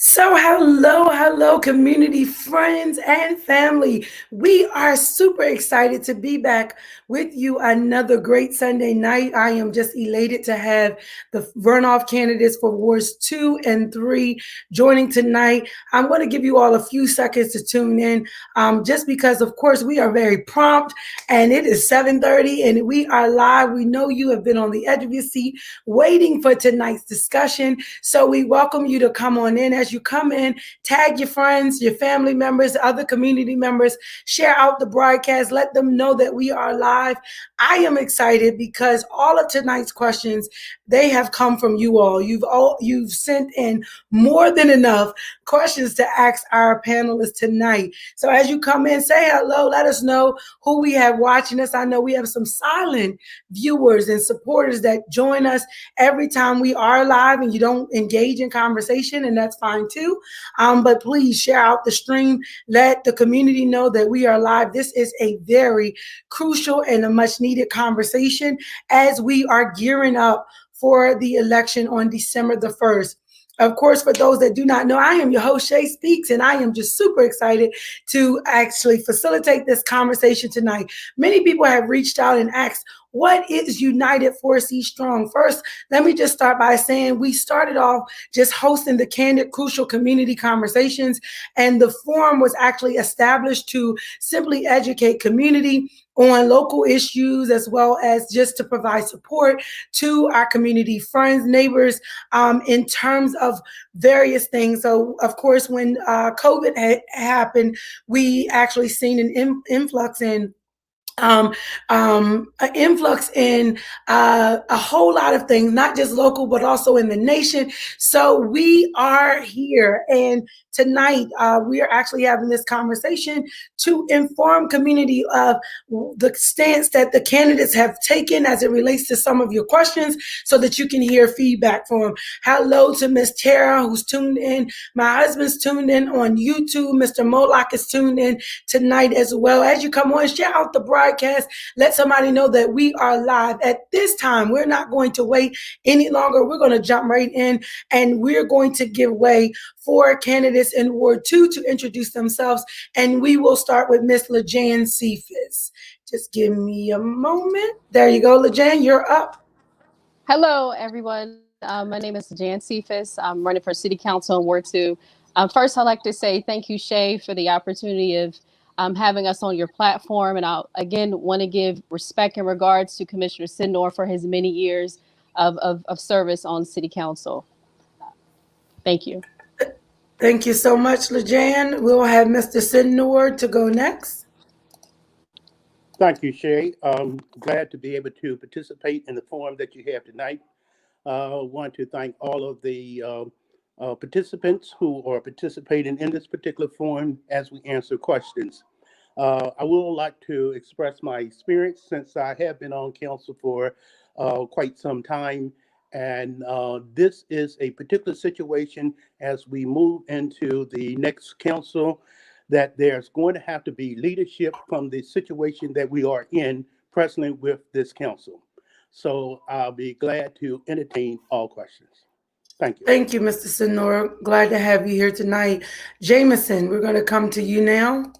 So, hello, community friends and family. We are super excited to be back with you another great Sunday night. I am just elated to have the runoff candidates for Wards 2 and 3 joining tonight. I'm going to give you all a few seconds to tune in, just because, of course, we are very prompt and it is 7:30 and we are live. We know you have been on the edge of your seat waiting for tonight's discussion. So we welcome you to come on in. As you come in, tag your friends, your family members, other community members, share out the broadcast, let them know that we are live. I am excited because all of tonight's questions, they have come from you all. You've sent in more than enough questions to ask our panelists tonight. So as you come in, say hello, let us know who we have watching us. I know we have some silent viewers and supporters that join us every time we are live, and you don't engage in conversation, and that's fine too. But please share out the stream. Let the community know that we are live. This is a very crucial and a much needed conversation as we are gearing up for the election on December the 1st. Of course, for those that do not know, I am your host, Shay Speaks, and I am just super excited to actually facilitate this conversation tonight. Many people have reached out and asked, what is United4CStrong? First, let me just start by saying we started off just hosting the Candid Crucial Community Conversations, and the forum was actually established to simply educate community on local issues, as well as just to provide support to our community friends, neighbors, in terms of various things. So, of course, when COVID happened, we actually seen an influx in an influx in a whole lot of things, not just local, but also in the nation. So we are here, and tonight we are actually having this conversation to inform community of the stance that the candidates have taken as it relates to some of your questions, so that you can hear feedback from them. Hello to Miss Tara, who's tuned in. My husband's tuned in on YouTube. Mr. Moloch is tuned in tonight as well. As you come on, share out the broadcast. Let somebody know that we are live. At this time, we're not going to wait any longer. We're going to jump right in, and we're going to give way for candidates in Ward 2 to introduce themselves. And we will start with Miss LaJan Cephas. Just give me a moment. There you go, LaJan, you're up. Hello, everyone. My name is LaJan Cephas. I'm running for City Council in Ward 2. First, I'd like to say thank you, Shay, for the opportunity of having us on your platform. And I, again, want to give respect and regards to Commissioner Syndor for his many years of service on City Council. Thank you. Thank you so much, LaJan. We'll have Mr. Syndor to go next. Thank you, Shay. Glad to be able to participate in the forum that you have tonight. Want to thank all of the participants who are participating in this particular forum as we answer questions. I would like to express my experience since I have been on council for quite some time. And this is a particular situation as we move into the next council, that there's going to have to be leadership from the situation that we are in presently with this council. So I'll be glad to entertain all questions. Thank you. Thank you, Mr. Syndor. Glad to have you here tonight. Jameson, we're going to come to you now.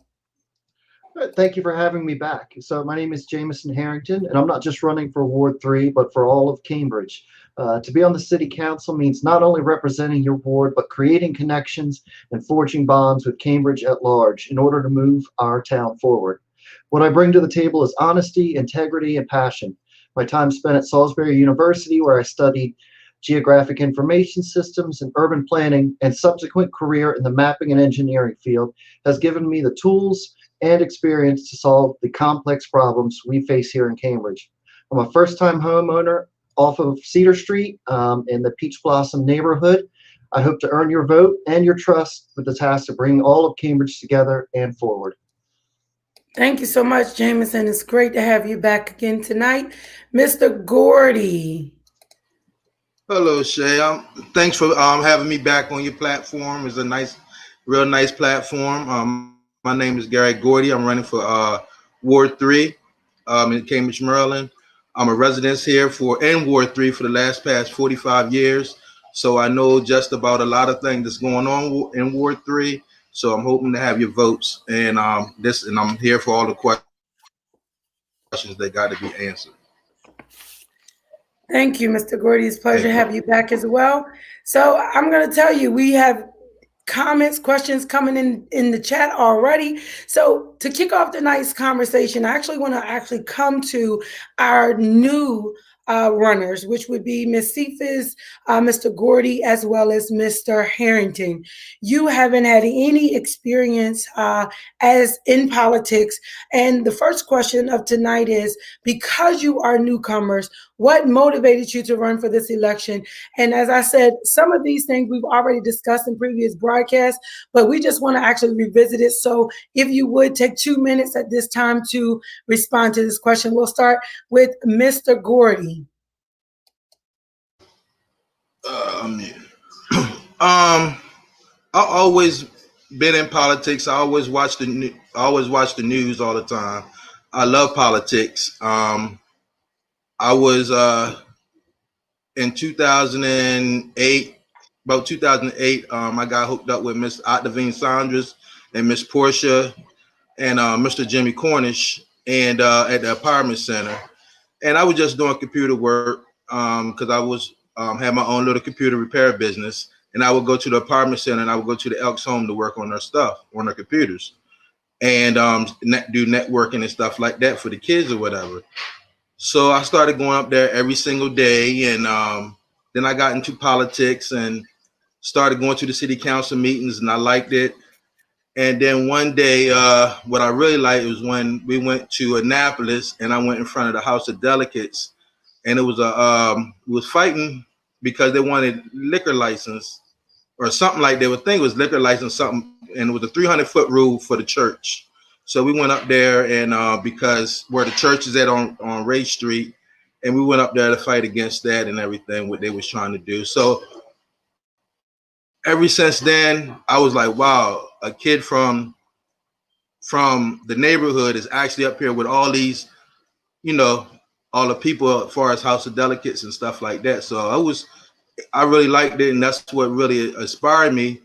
Thank you for having me back. So my name is Jameson Harrington, and I'm not just running for Ward 3, but for all of Cambridge. To be on the City Council means not only representing your ward, but creating connections and forging bonds with Cambridge at large in order to move our town forward. What I bring to the table is honesty, integrity, and passion. My time spent at Salisbury University, where I studied geographic information systems and urban planning, and subsequent career in the mapping and engineering field, has given me the tools and experience to solve the complex problems we face here in Cambridge. I'm a first-time homeowner off of Cedar Street in the Peach Blossom neighborhood. I hope to earn your vote and your trust with the task of bringing all of Cambridge together and forward. Thank you so much, Jameson. It's great to have you back again tonight. Mr. Gordy. Hello, Shay. Thanks for having me back on your platform. It's a real nice platform. My name is Gary Gordy. I'm running for Ward 3 in Cambridge, Maryland. I'm a resident here in Ward 3 for the past 45 years. So I know just about a lot of things that's going on in Ward 3. So I'm hoping to have your votes, and I'm here for all the questions that got to be answered. Thank you, Mr. Gordy. It's a pleasure to Thank you. have you back as well. So I'm going to tell you, we have comments, questions coming in the chat already. So to kick off tonight's conversation, I actually want to come to our new runners, which would be Ms. Cephas, Mr. Gordy, as well as Mr. Harrington. You haven't had any experience as in politics. And the first question of tonight is, because you are newcomers, what motivated you to run for this election? And as I said, some of these things we've already discussed in previous broadcasts, but we just want to actually revisit it. So if you would take 2 minutes at this time to respond to this question, we'll start with Mr. Gordy. I always been in politics. I always watch the news all the time. I love politics. I was in 2008, about 2008. I got hooked up with Miss Octavine Saunders and Miss Portia and Mr. Jimmy Cornish, and at the apartment center. And I was just doing computer work because I was had my own little computer repair business. And I would go to the apartment center and I would go to the Elks home to work on their stuff, on their computers, and do networking and stuff like that for the kids or whatever. So I started going up there every single day, and then I got into politics and started going to the city council meetings, and I liked it. And then one day, what I really liked was when we went to Annapolis, and I went in front of the House of Delegates, and it was we was fighting because they wanted liquor license or something, like they would think it was liquor license something, and it was a 300-foot rule for the church. So we went up there, and because where the church is at on Ray Street, and we went up there to fight against that and everything what they was trying to do. So ever since then, I was like, wow, a kid from the neighborhood is actually up here with all these, all the people as far as House of Delegates and stuff like that. So I really liked it, and that's what really inspired me.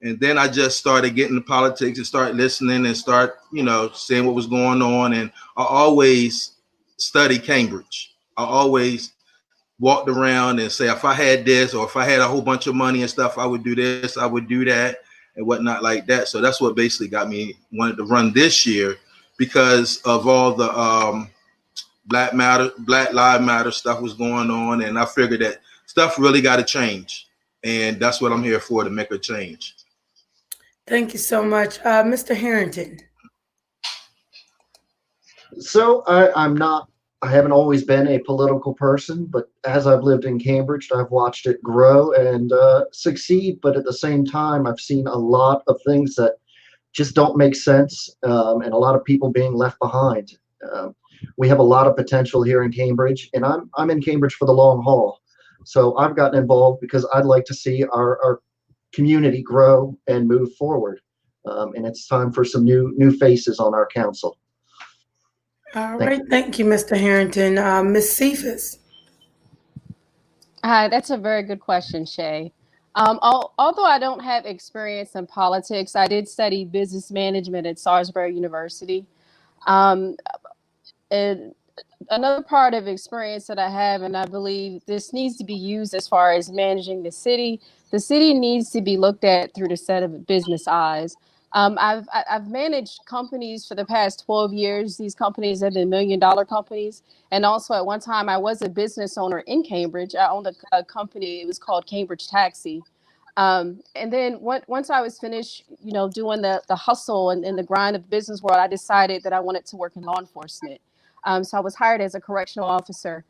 And then I just started getting into politics and start listening and start, seeing what was going on. And I always studied Cambridge. I always walked around and say, if I had this or if I had a whole bunch of money and stuff, I would do this, I would do that and whatnot like that. So that's what basically got me wanted to run this year, because of all the Black Lives Matter stuff was going on. And I figured that stuff really got to change. And that's what I'm here for, to make a change. Thank you so much. Mr. Harrington. So I haven't always been a political person, but as I've lived in Cambridge, I've watched it grow and succeed. But at the same time, I've seen a lot of things that just don't make sense, and a lot of people being left behind. We have a lot of potential here in Cambridge, and I'm in Cambridge for the long haul. So I've gotten involved because I'd like to see our community grow and move forward. And it's time for some new faces on our council. All right. Thank you, Mr. Harrington. Ms. Cephas. Hi, that's a very good question, Shay. Although I don't have experience in politics, I did study business management at Salisbury University. Um, and another part of experience that I have, and I believe this needs to be used as far as managing the city needs to be looked at through the set of business eyes. I've managed companies for the past 12 years. These companies have been $1 million companies. And also at one time, I was a business owner in Cambridge. I owned a company. It was called Cambridge Taxi. And then once I was finished, doing the hustle and the grind of the business world, I decided that I wanted to work in law enforcement. So I was hired as a correctional officer.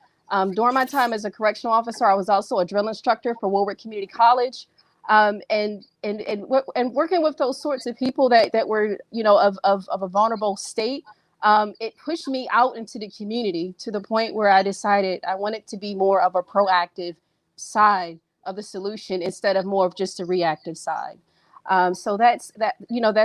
During my time as a correctional officer, I was also a drill instructor for Warwick Community College. And working with those sorts of people that were, of a vulnerable state, it pushed me out into the community to the point where I decided I wanted to be more of a proactive side of the solution instead of more of just a reactive side. So that's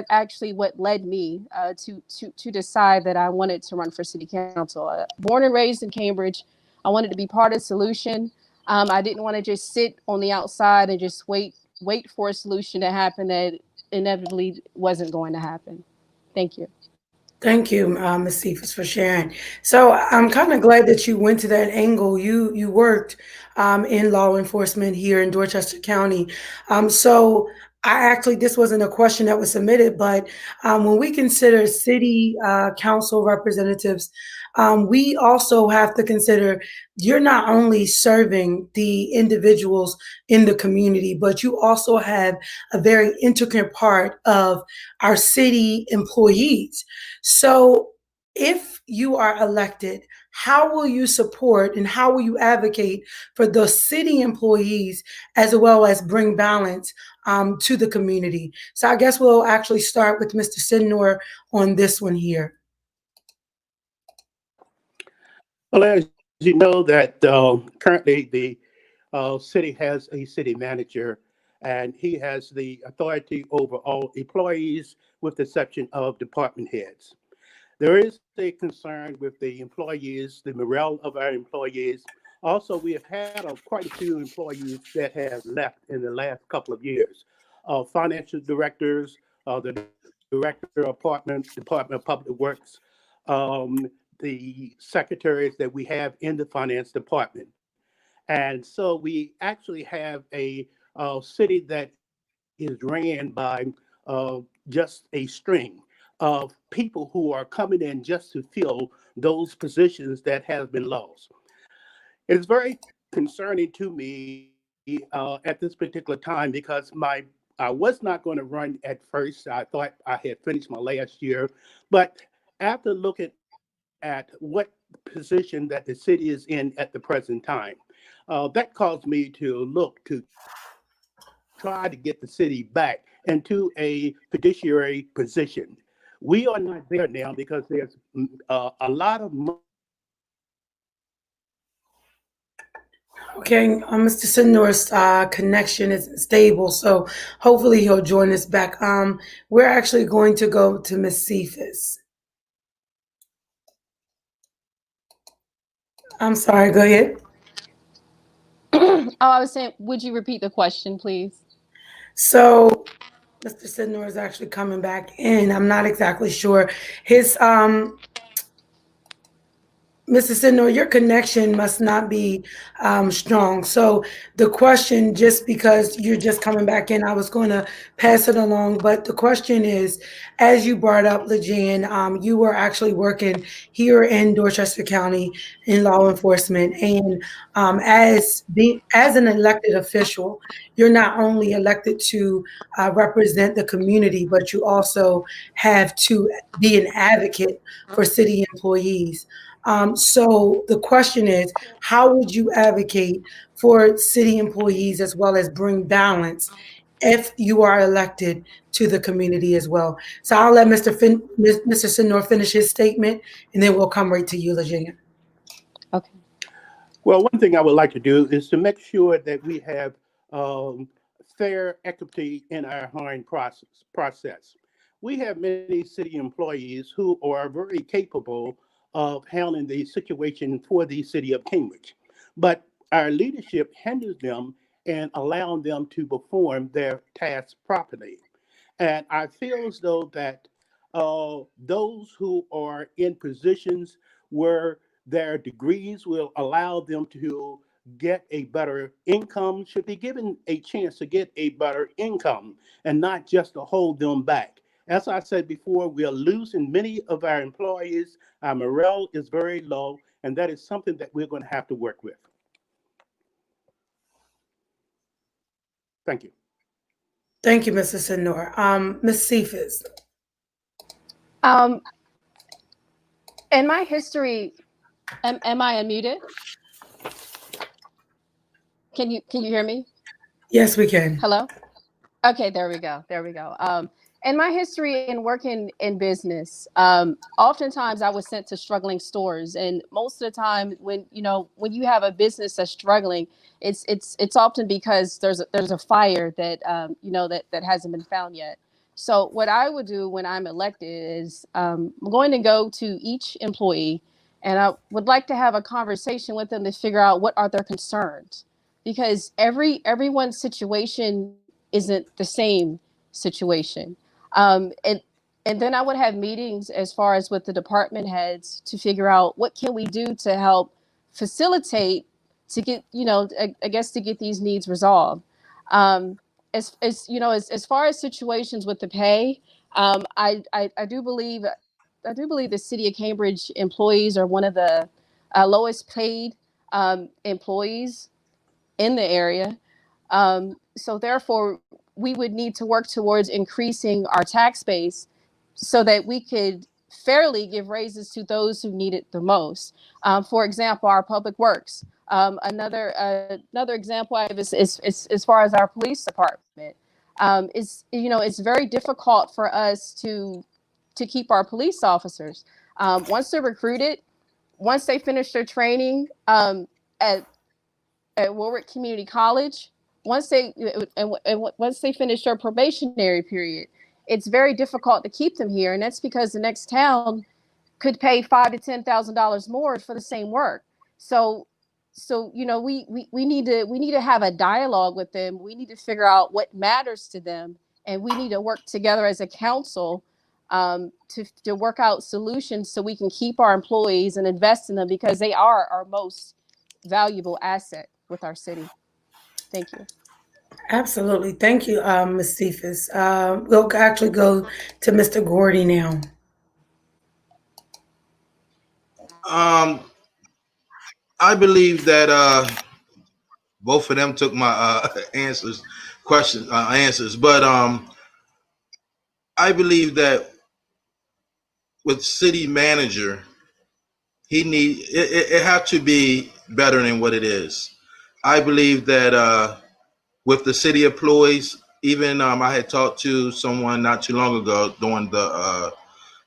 actually what led me to decide that I wanted to run for city council. Born and raised in Cambridge, I wanted to be part of the solution. I didn't want to just sit on the outside and just wait for a solution to happen that inevitably wasn't going to happen. Thank you. Thank you, Ms. Cephas, for sharing. So I'm kind of glad that you went to that angle. You worked in law enforcement here in Dorchester County. So I actually, this wasn't a question that was submitted, but when we consider city council representatives, we also have to consider you're not only serving the individuals in the community, but you also have a very intricate part of our city employees. So if you are elected, how will you support and how will you advocate for the city employees as well as bring balance to the community? So I guess we'll actually start with Mr. Syndor on this one here. Well, as you know, that currently the city has a city manager, and he has the authority over all employees, with the exception of department heads. There is a concern with the employees, the morale of our employees. Also, we have had quite a few employees that have left in the last couple of years. Financial directors, the director of Department of Public Works, um, the secretaries that we have in the finance department. And so we actually have a city that is ran by just a string of people who are coming in just to fill those positions that have been lost. It is very concerning to me at this particular time because I was not going to run at first. I thought I had finished my last year, but after looking at what position that the city is in at the present time, that caused me to look to try to get the city back into a fiduciary position. We are not there now because there's a lot of money that has been lost. Okay, Mr. Syndor's connection is stable, so hopefully he'll join us back. We're actually going to go to Ms. Cephas. I'm sorry, go ahead. Oh, I was saying, would you repeat the question, please? So Mr. Syndor is actually coming back in. I'm not exactly sure. His Mr. Syndor, your connection must not be strong. So the question, just because you're just coming back in, I was going to pass it along. But the question is, as you brought up, LaJan, you were actually working here in Dorchester County in law enforcement, and as an elected official, you're not only elected to represent the community, but you also have to be an advocate for city employees. So the question is, how would you advocate for city employees as well as bring balance if you are elected to the community as well? So I'll let Mr. Syndor finish his statement, and then we'll come right to you, LaJan. Okay. Well, one thing I would like to do is to make sure that we have um, fair equity in our hiring process. We have many city employees who are very capable of handling the situation for the city of Cambridge, but our leadership hinders them and allowing them to perform their tasks properly. And I feel as though that those who are in positions where their degrees will allow them to get a better income should be given a chance to get a better income and not just to hold them back. As I said before, we are losing many of our employees. Our morale is very low, and that is something that we're going to have to work with. Thank you. Thank you, Mr. Syndor. Ms. Cephas. Um, in my history, am I unmuted? Can you hear me? Yes, we can. Hello? Okay, there we go. There we go. In my history in working in business, oftentimes I was sent to struggling stores, and most of the time, when you have a business that's struggling, it's often because there's a fire that that hasn't been found yet. So what I would do when I'm elected is I'm going to go to each employee, and I would like to have a conversation with them to figure out what are their concerns. because everyone's situation isn't the same situation. And then I would have meetings as far as with the department heads to figure out what can we do to help facilitate to get, I guess, to get these needs resolved. As far as situations with the pay, I do believe the city of Cambridge employees are one of the lowest paid employees in the area. So therefore, we would need to work towards increasing our tax base so that we could fairly give raises to those who need it the most. For example, our public works. Another example I have is as far as our police department. It's very difficult for us to keep our police officers. Once they're recruited, once they finish their training at Warwick Community College, once they finish their probationary period, it's very difficult to keep them here, and that's because the next town could pay $5,000 to $10,000 more for the same work. So we need to have a dialogue with them. We need to figure out what matters to them, and we need to work together as a council to work out solutions so we can keep our employees and invest in them, because they are our most valuable asset with our city. Thank you. Absolutely. Thank you, Ms. Cephas. We'll actually go to Mr. Gordy now. I believe that both of them took my answers, but I believe that with city manager, it have to be better than what it is. I believe that with the city employees, even I had talked to someone not too long ago during the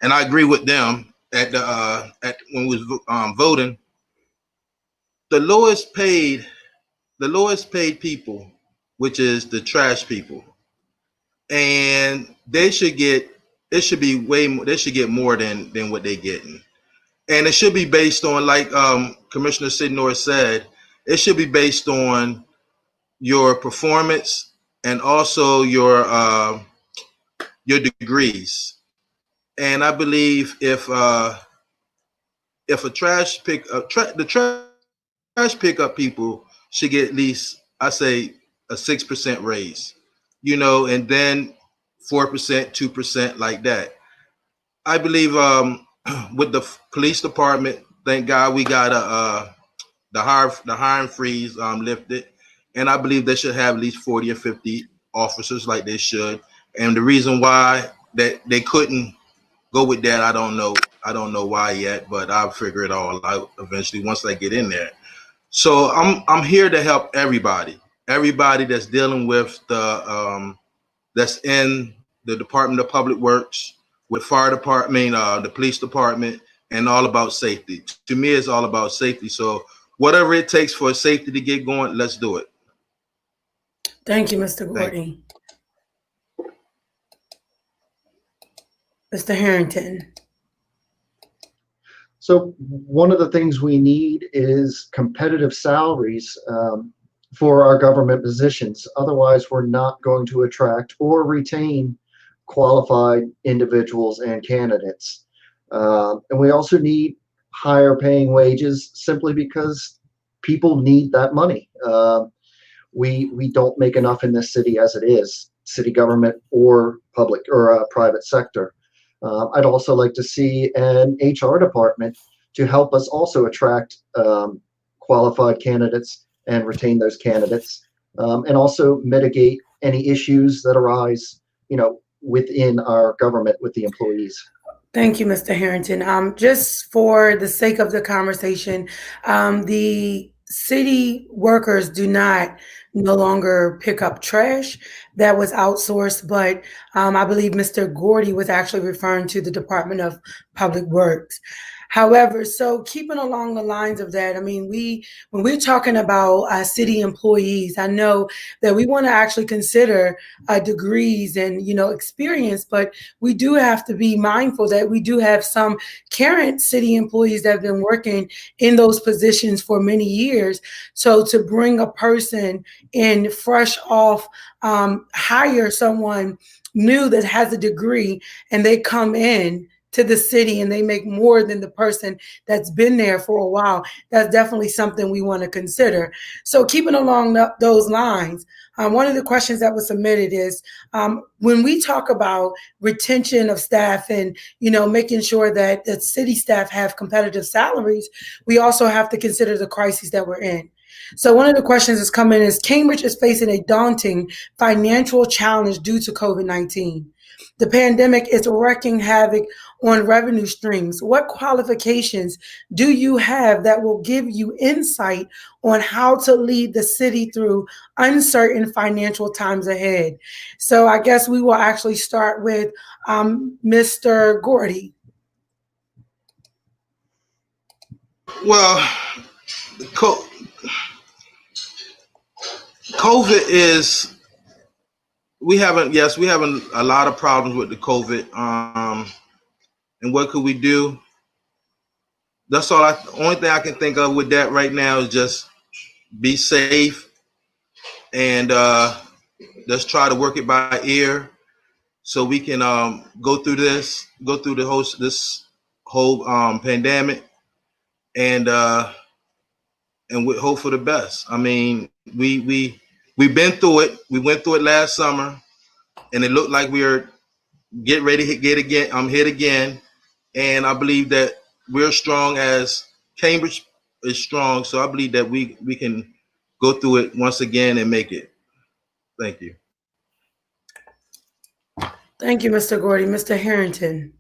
and I agree with them at the at when we was voting. The lowest paid people, which is the trash people, and they should get, it should be way more, they should get more than what they getting, and it should be based on, like Commissioner Syndor said, it should be based on your performance and also your degrees. And I believe if a the trash pickup people should get at least, I say, a 6% raise, and then 4%, 2%, like that. I believe with the police department, thank God we got the hiring freeze lifted, and I believe they should have at least 40 or 50 officers, like they should. And the reason why that they couldn't go with that, I don't know. I don't know why yet, but I'll figure it all out eventually once I get in there. So I'm here to help everybody that's dealing with the that's in the Department of Public Works, with fire department, the police department, and all about safety. To me, it's all about safety. So whatever it takes for safety to get going, let's do it. Thank you, Mr. Gordy. Mr. Harrington. So one of the things we need is competitive salaries for our government positions. Otherwise, we're not going to attract or retain qualified individuals and candidates. And we also need higher paying wages simply because people need that money. We don't make enough in this city as it is, city government or public or private sector. I'd also like to see an HR department to help us also attract qualified candidates and retain those candidates, and also mitigate any issues that arise, within our government with the employees. Thank you, Mr. Harrington. Just for the sake of the conversation, the city workers do not no longer pick up trash. That was outsourced, but I believe Mr. Gordy was actually referring to the Department of Public Works. However, so keeping along the lines of that, I mean, when we're talking about city employees, I know that we want to actually consider degrees and experience, but we do have to be mindful that we do have some current city employees that have been working in those positions for many years. So to bring a person in fresh off, hire someone new that has a degree and they come in to the city and they make more than the person that's been there for a while, that's definitely something we want to consider. So keeping along those lines, one of the questions that was submitted is when we talk about retention of staff and making sure that the city staff have competitive salaries, we also have to consider the crises that we're in. So one of the questions that's coming is Cambridge is facing a daunting financial challenge due to COVID-19. The pandemic is wreaking havoc on revenue streams. What qualifications do you have that will give you insight on how to lead the city through uncertain financial times ahead? So I guess we will actually start with Mr. Gordy. Well, COVID is, we having a lot of problems with the COVID. And what could we do? That's all. The only thing I can think of with that right now is just be safe and just try to work it by ear, so we can go through this whole pandemic, and we hope for the best. I mean, we've been through it. We went through it last summer, and it looked like we were getting ready to hit again. And I believe that we're strong as Cambridge is strong. So I believe that we can go through it once again and make it. Thank you. Thank you, Mr. Gordy. Mr. Harrington.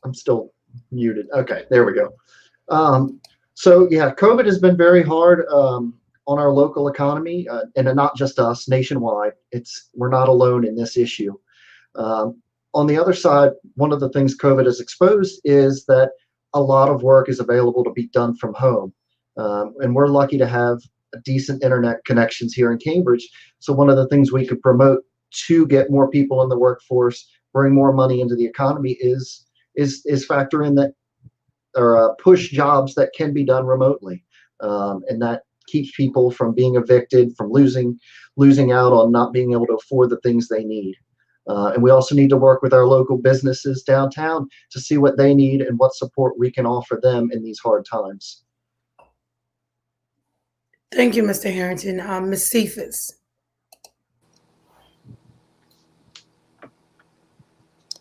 I'm still muted. Okay, there we go. So yeah, COVID has been very hard on our local economy, and not just us, nationwide. We're not alone in this issue. On the other side, one of the things COVID has exposed is that a lot of work is available to be done from home. And we're lucky to have decent internet connections here in Cambridge. So one of the things we could promote to get more people in the workforce, bring more money into the economy is factor in that, or push jobs that can be done remotely. And that keeps people from being evicted, from losing out on not being able to afford the things they need. And we also need to work with our local businesses downtown to see what they need and what support we can offer them in these hard times. Thank you, Mr. Harrington. Ms. Cephas.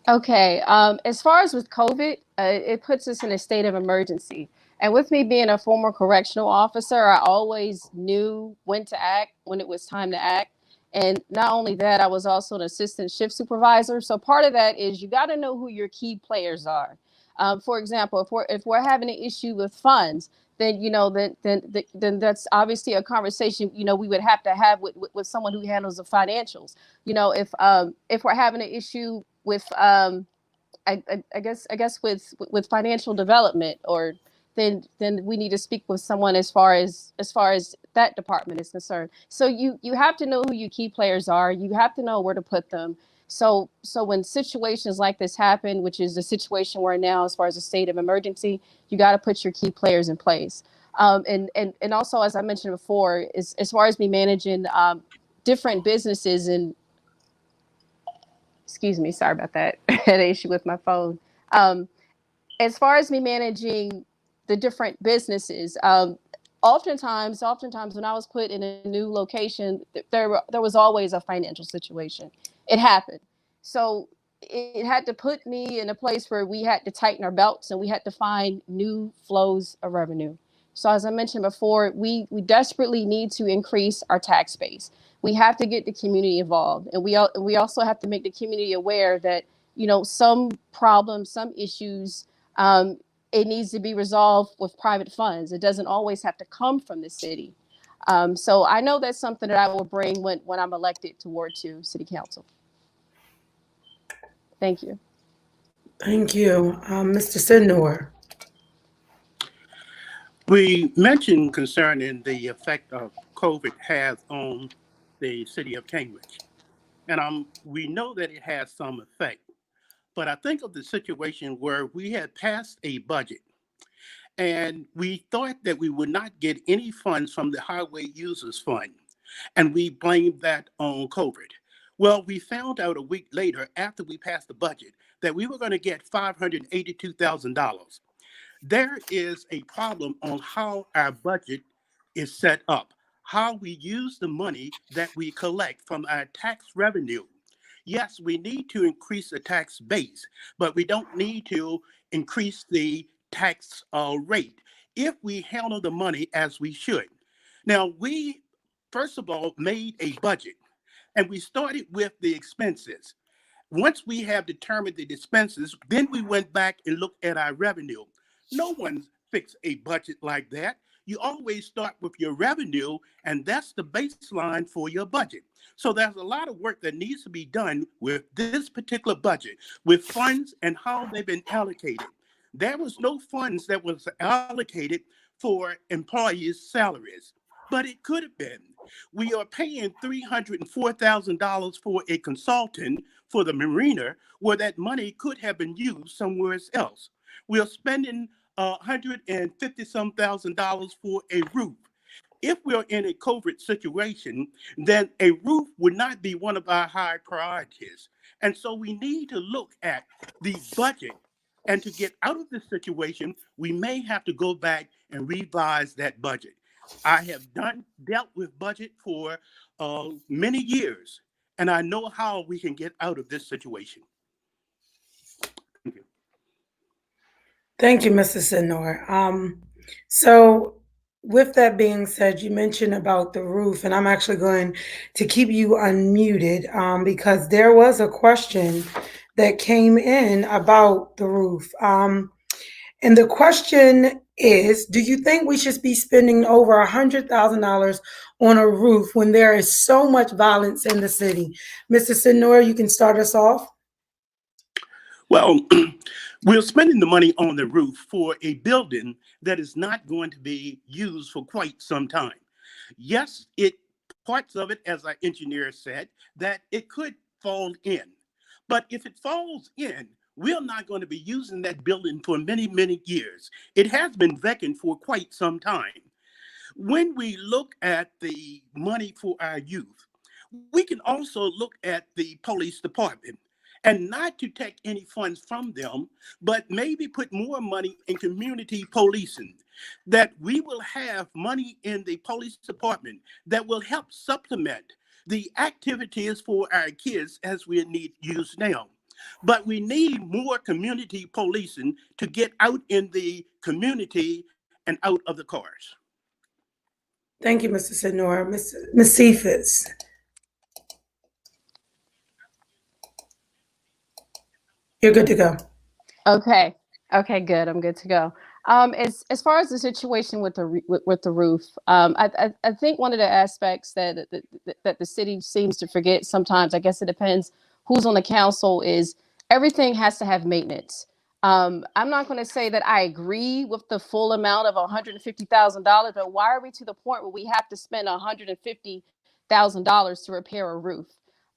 Okay. As far as with COVID, it puts us in a state of emergency. And with me being a former correctional officer, I always knew when to act, when it was time to act. And not only that, I was also an assistant shift supervisor. So part of that is you got to know who your key players are. For example, if we're having an issue with funds, then then that's obviously a conversation we would have to have with someone who handles the financials. If we're having an issue with I guess with financial development, or then we need to speak with someone as far as that department is concerned. So you have to know who your key players are. You have to know where to put them. So when situations like this happen, which is the situation we're in now as far as a state of emergency, you got to put your key players in place. And also, as I mentioned before, as far as me managing different businesses and excuse me, sorry about that. I had an issue with my phone. As far as me managing the different businesses, oftentimes when I was put in a new location, there was always a financial situation. It happened. So it had to put me in a place where we had to tighten our belts and we had to find new flows of revenue. So as I mentioned before, we desperately need to increase our tax base. We have to get the community involved, and we also have to make the community aware that some problems, some issues, it needs to be resolved with private funds. It doesn't always have to come from the city. So I know that's something that I will bring when I'm elected to Ward 2 City Council. Thank you. Thank you. Mr. Syndor. We mentioned concerning the effect of COVID has on the city of Cambridge. And we know that it has some effect. But I think of the situation where we had passed a budget and we thought that we would not get any funds from the Highway Users Fund. And we blamed that on COVID. Well, we found out a week later, after we passed the budget, that we were going to get $582,000. There is a problem on how our budget is set up, how we use the money that we collect from our tax revenue. Yes, we need to increase the tax base, but we don't need to increase the tax rate if we handle the money as we should. Now, we, first of all, made a budget and we started with the expenses. Once we have determined the expenses, then we went back and looked at our revenue. No one fixed a budget like that. You always start with your revenue, and that's the baseline for your budget. So there's a lot of work that needs to be done with this particular budget, with funds and how they've been allocated. There was no funds that was allocated for employees' salaries, but it could have been. We are paying $304,000 for a consultant for the marina, where that money could have been used somewhere else. We are spending $150 some thousand for a roof. If we're in a COVID situation, then a roof would not be one of our high priorities. And so we need to look at the budget. And to get out of this situation, we may have to go back and revise that budget. I have dealt with budget for many years, and I know how we can get out of this situation. Thank you. Thank you, Mr. Syndor. So with that being said, you mentioned about the roof, and I'm actually going to keep you unmuted because there was a question that came in about the roof. And the question is, do you think we should be spending over $100,000 on a roof when there is so much violence in the city? Mr. Syndor, you can start us off. Well, we're spending the money on the roof for a building that is not going to be used for quite some time. Yes, parts of it, as our engineer said, that it could fall in. But if it falls in, we're not going to be using that building for many, many years. It has been vacant for quite some time. When we look at the money for our youth, we can also look at the police department and not to take any funds from them, but maybe put more money in community policing, that we will have money in the police department that will help supplement the activities for our kids as we need use now. But we need more community policing to get out in the community and out of the cars. Thank you, Mr. Syndor. Ms. Cephas. You're good to go. Okay. Okay, good. I'm good to go. As far as the situation with the roof, I think one of the aspects that the city seems to forget sometimes, I guess it depends who's on the council, is everything has to have maintenance. I'm not going to say that I agree with the full amount of $150,000, but why are we to the point where we have to spend $150,000 to repair a roof?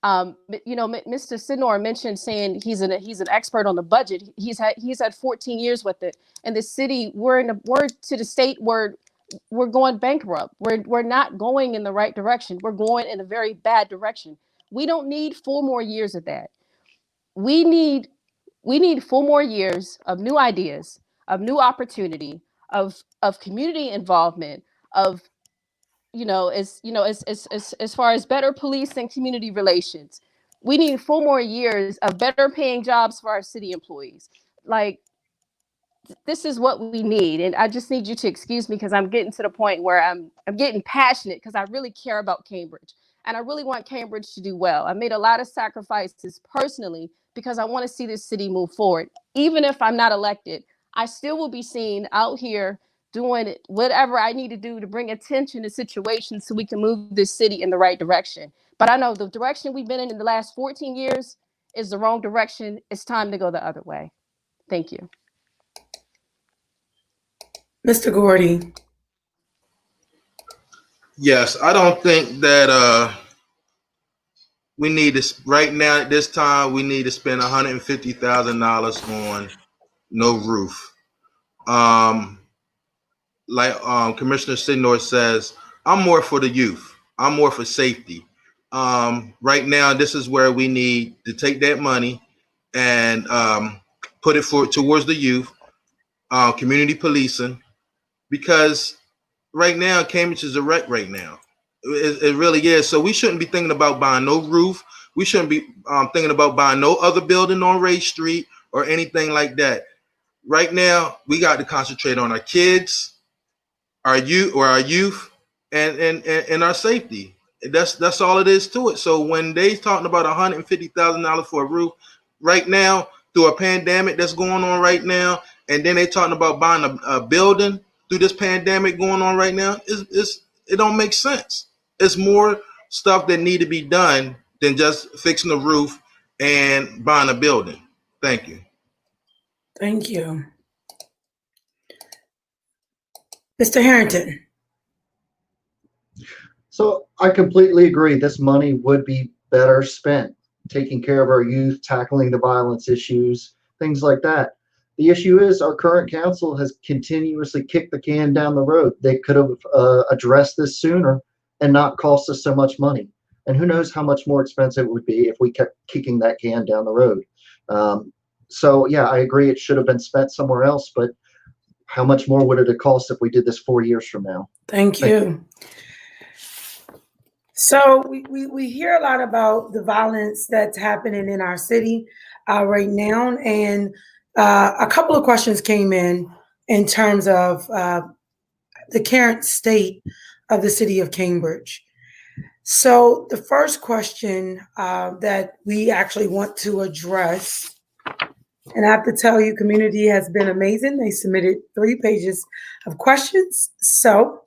Mr. Syndor mentioned saying he's an expert on the budget. He's had 14 years with it. And the city, we're to the state where we're going bankrupt. We're not going in the right direction. We're going in a very bad direction. We don't need 4 more years of that. We need 4 more years of new ideas, of new opportunity, of community involvement, of as far as better police and community relations. We need 4 more years of better paying jobs for our city employees. Like, this is what we need. And I just need you to excuse me because I'm getting to the point where I'm getting passionate because I really care about Cambridge. And I really want Cambridge to do well. I made a lot of sacrifices personally because I want to see this city move forward. Even if I'm not elected, I still will be seen out here doing whatever I need to do to bring attention to situations so we can move this city in the right direction. But I know the direction we've been in the last 14 years is the wrong direction. It's time to go the other way. Thank you. Mr. Gordy. Yes, I don't think that we need to right now at this time. We need to spend $150,000 on no roof. Like Commissioner Syndor says, I'm more for the youth. I'm more for safety. Right now, this is where we need to take that money and put it towards the youth, community policing, because right now Cambridge is a wreck right now. It really is. So we shouldn't be thinking about buying no roof. We shouldn't be thinking about buying no other building on Ray Street or anything like that. Right now, we got to concentrate on our kids, our youth, and our safety. That's all it is to it. So when they talking about $150,000 for a roof, right now through a pandemic that's going on right now, and then they talking about buying a building through this pandemic going on right now, it don't make sense. It's more stuff that need to be done than just fixing the roof and buying a building. Thank you. Thank you. Mr. Harrington. So I completely agree. This money would be better spent taking care of our youth, tackling the violence issues, things like that. The issue is our current council has continuously kicked the can down the road. They could have addressed this sooner and not cost us so much money. And who knows how much more expensive it would be if we kept kicking that can down the road. So yeah, I agree it should have been spent somewhere else, but how much more would it have cost if we did this 4 years from now? Thank you. So we hear a lot about the violence that's happening in our city right now, and a couple of questions came in terms of the current state of the city of Cambridge. So the first question that we actually want to address, and I have to tell you, community has been amazing. They submitted 3 pages of questions. So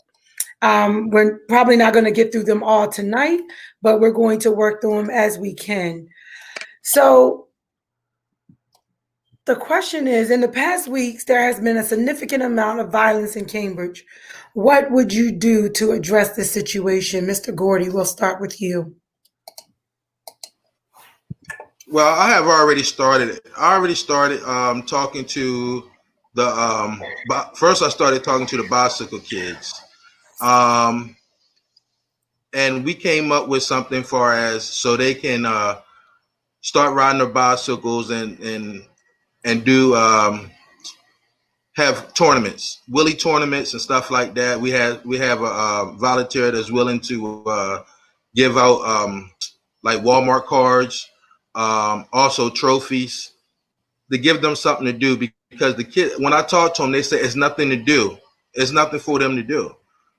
we're probably not going to get through them all tonight, but we're going to work through them as we can. So the question is, in the past weeks, there has been a significant amount of violence in Cambridge. What would you do to address this situation? Mr. Gordy, we'll start with you. Well, I have already started. Talking to the first I started talking to the bicycle kids. And we came up with something far as so they can start riding their bicycles and do have tournaments, Willie tournaments and stuff like that. We have a volunteer that's willing to give out like Walmart cards, also trophies, to give them something to do, because the kid, when I talk to them, they say it's nothing to do. It's nothing for them to do.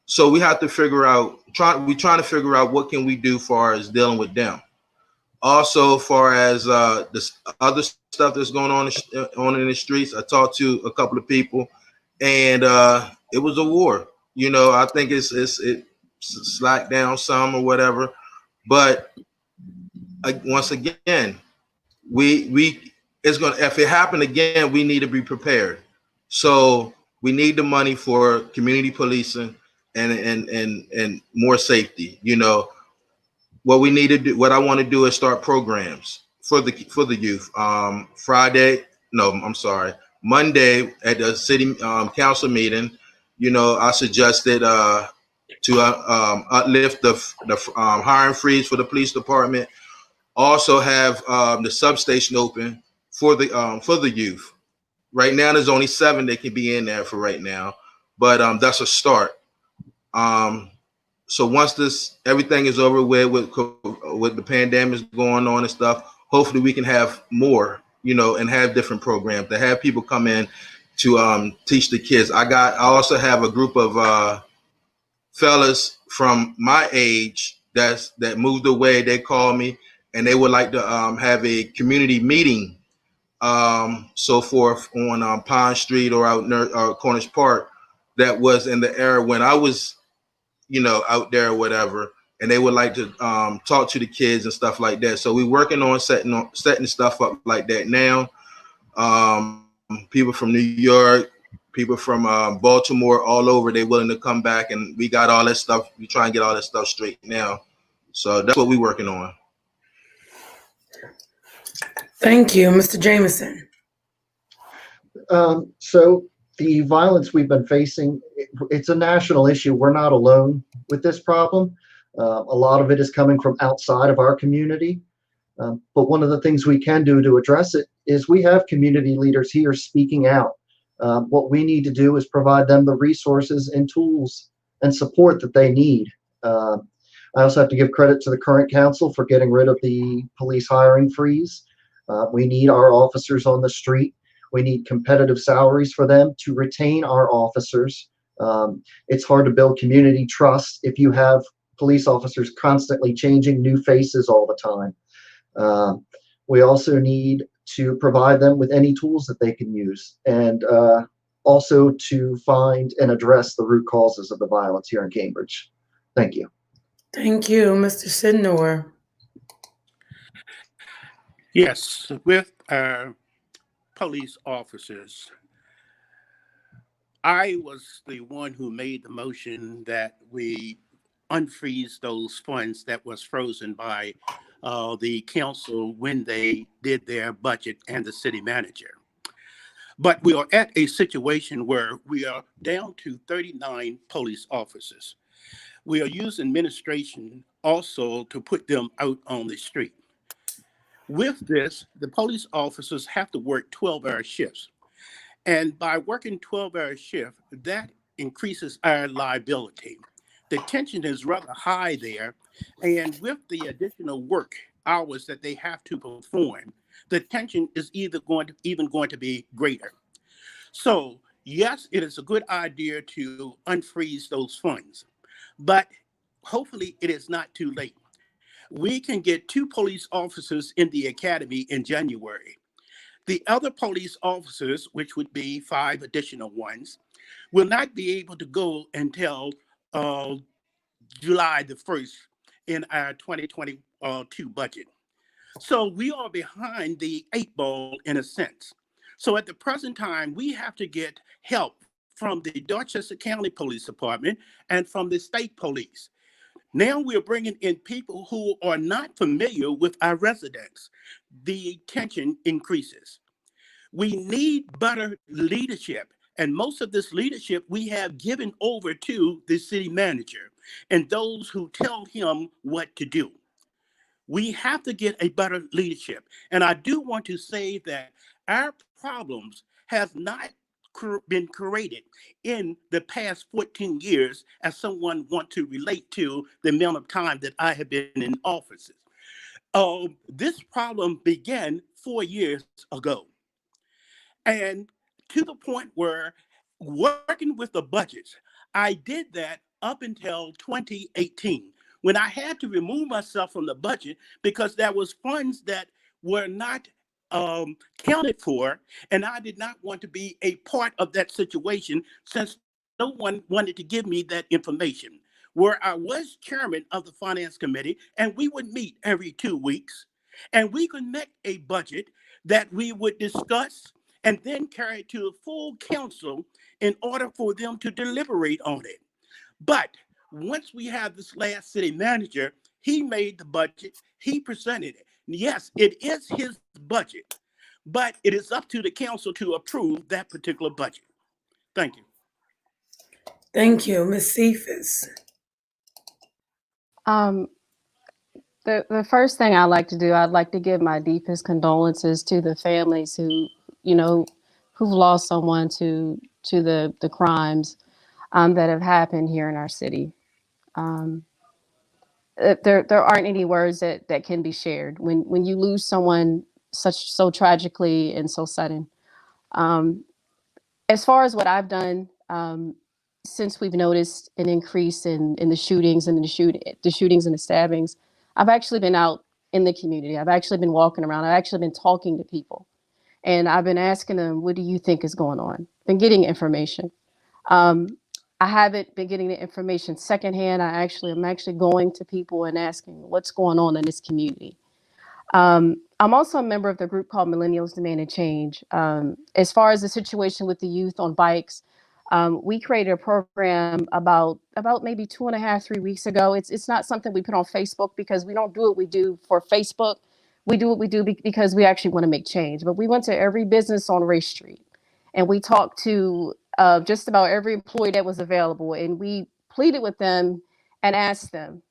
So we have to figure out, we're trying to figure out what can we do far as dealing with them. Also, far as this other stuff that's going on in the streets, I talked to a couple of people, and it was a war. You know, I think it slacked down some or whatever, but once again, if it happened again, we need to be prepared. So we need the money for community policing and more safety. You know, what we need to do, what I want to do is start programs for the youth. Monday at the city council meeting, you know, I suggested to uplift the hiring freeze for the police department. Also have the substation open for the youth. Right now, there's only 7 that can be in there for right now, but that's a start. So once everything is over with the pandemic going on and stuff, hopefully we can have more, you know, and have different programs to have people come in to teach the kids. I also have a group of fellas from my age that moved away. They call me and they would like to have a community meeting, so forth on Pine Street or out near Cornish Park. That was in the era when I was, you know, out there or whatever. and they would like to talk to the kids and stuff like that. So we're working on setting stuff up like that now. People from New York, people from Baltimore, all over, they willing to come back, and we got all that stuff. We try and get all that stuff straight now. So that's what we're working on. Thank you, Mr. Jameson. So the violence we've been facing, it's a national issue. We're not alone with this problem. A lot of it is coming from outside of our community. But one of the things we can do to address it is we have community leaders here speaking out. What we need to do is provide them the resources and tools and support that they need. I also have to give credit to the current council for getting rid of the police hiring freeze. We need our officers on the street. We need competitive salaries for them to retain our officers. It's hard to build community trust if you have police officers constantly changing new faces all the time. We also need to provide them with any tools that they can use, and also to find and address the root causes of the violence here in Cambridge. Thank you. Thank you, Mr. Syndor. Yes, with our police officers, I was the one who made the motion that we unfreeze those funds that was frozen by the council when they did their budget and the city manager. But we are at a situation where we are down to 39 police officers. We are using administration also to put them out on the street. With this, the police officers have to work 12-hour shifts. And by working 12-hour shift, that increases our liability. The tension is rather high there. And with the additional work hours that they have to perform, the tension is even going to be greater. So yes, it is a good idea to unfreeze those funds, but hopefully it is not too late. We can get 2 police officers in the academy in January. The other police officers, which would be 5 additional ones, will not be able to go until July the 1st in our 2022 budget. So we are behind the 8 ball in a sense. So at the present time, we have to get help from the Dorchester County Police Department and from the state police. Now we're bringing in people who are not familiar with our residents. The tension increases. We need better leadership. And most of this leadership we have given over to the city manager and those who tell him what to do. We have to get a better leadership. And I do want to say that our problems have not been created in the past 14 years as someone want to relate to the amount of time that I have been in offices. This problem began 4 years ago. And to the point where working with the budgets, I did that up until 2018, when I had to remove myself from the budget because there was funds that were not counted for, and I did not want to be a part of that situation since no one wanted to give me that information. Where I was chairman of the finance committee, and we would meet every 2 weeks, and we could make a budget that we would discuss and then carry it to a full council in order for them to deliberate on it. But once we have this last city manager, he made the budget, he presented it. Yes, it is his budget, but it is up to the council to approve that particular budget. Thank you. Thank you, Ms. Cephas. The first thing I like to do, I'd like to give my deepest condolences to the families who, who've lost someone to the crimes that have happened here in our city. There aren't any words that can be shared when you lose someone so tragically and so sudden. As far as what I've done, since we've noticed an increase in the shootings and the shootings and the stabbings, I've actually been out in the community. I've actually been walking around. I've actually been talking to people, and I've been asking them, "What do you think is going on?" Been getting information. I haven't been getting the information secondhand. I'm actually going to people and asking what's going on in this community. I'm also a member of the group called Millennials Demanding Change. As far as the situation with the youth on bikes, we created a program about maybe 2.5, 3 weeks ago. It's not something we put on Facebook because we don't do what we do for Facebook. We do what we do because we actually want to make change. But we went to every business on Race Street, and we talked to just about every employee that was available, and we pleaded with them and asked them,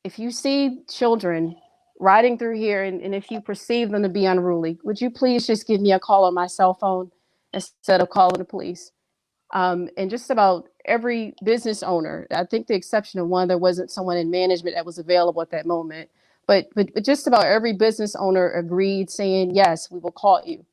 if you see children riding through here and if you perceive them to be unruly, would you please just give me a call on my cell phone instead of calling the police? And just about every business owner, I think the exception of one, there wasn't someone in management that was available at that moment, but just about every business owner agreed, saying, yes, we will call you.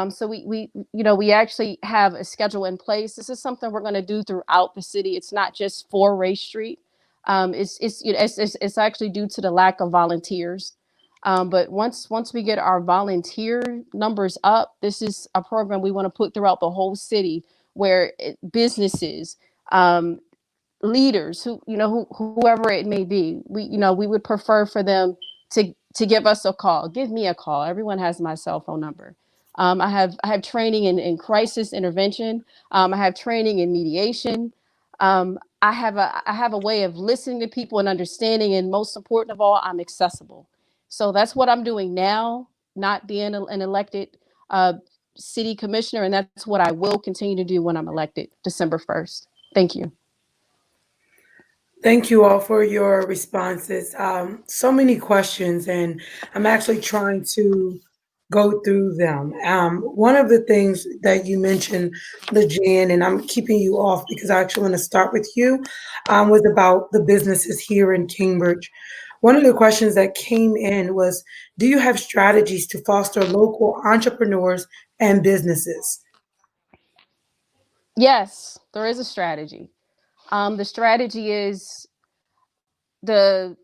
So we actually have a schedule in place. This is something we're going to do throughout the city. It's not just for Race Street. It's actually due to the lack of volunteers. But once we get our volunteer numbers up, this is a program we want to put throughout the whole city, where businesses, leaders, whoever it may be, we would prefer for them to give us a call. Give me a call. Everyone has my cell phone number. I have training in crisis intervention. I have training in mediation. I have a way of listening to people and understanding, and most important of all, I'm accessible. So that's what I'm doing now, not being an elected city commissioner, and that's what I will continue to do when I'm elected December 1st. Thank you. Thank you all for your responses. So many questions, and I'm actually trying to go through them. One of the things that you mentioned, LaJan, and I'm keeping you off because I actually want to start with you, was about the businesses here in Cambridge. One of the questions that came in was, do you have strategies to foster local entrepreneurs and businesses? Yes, there is a strategy. The strategy is the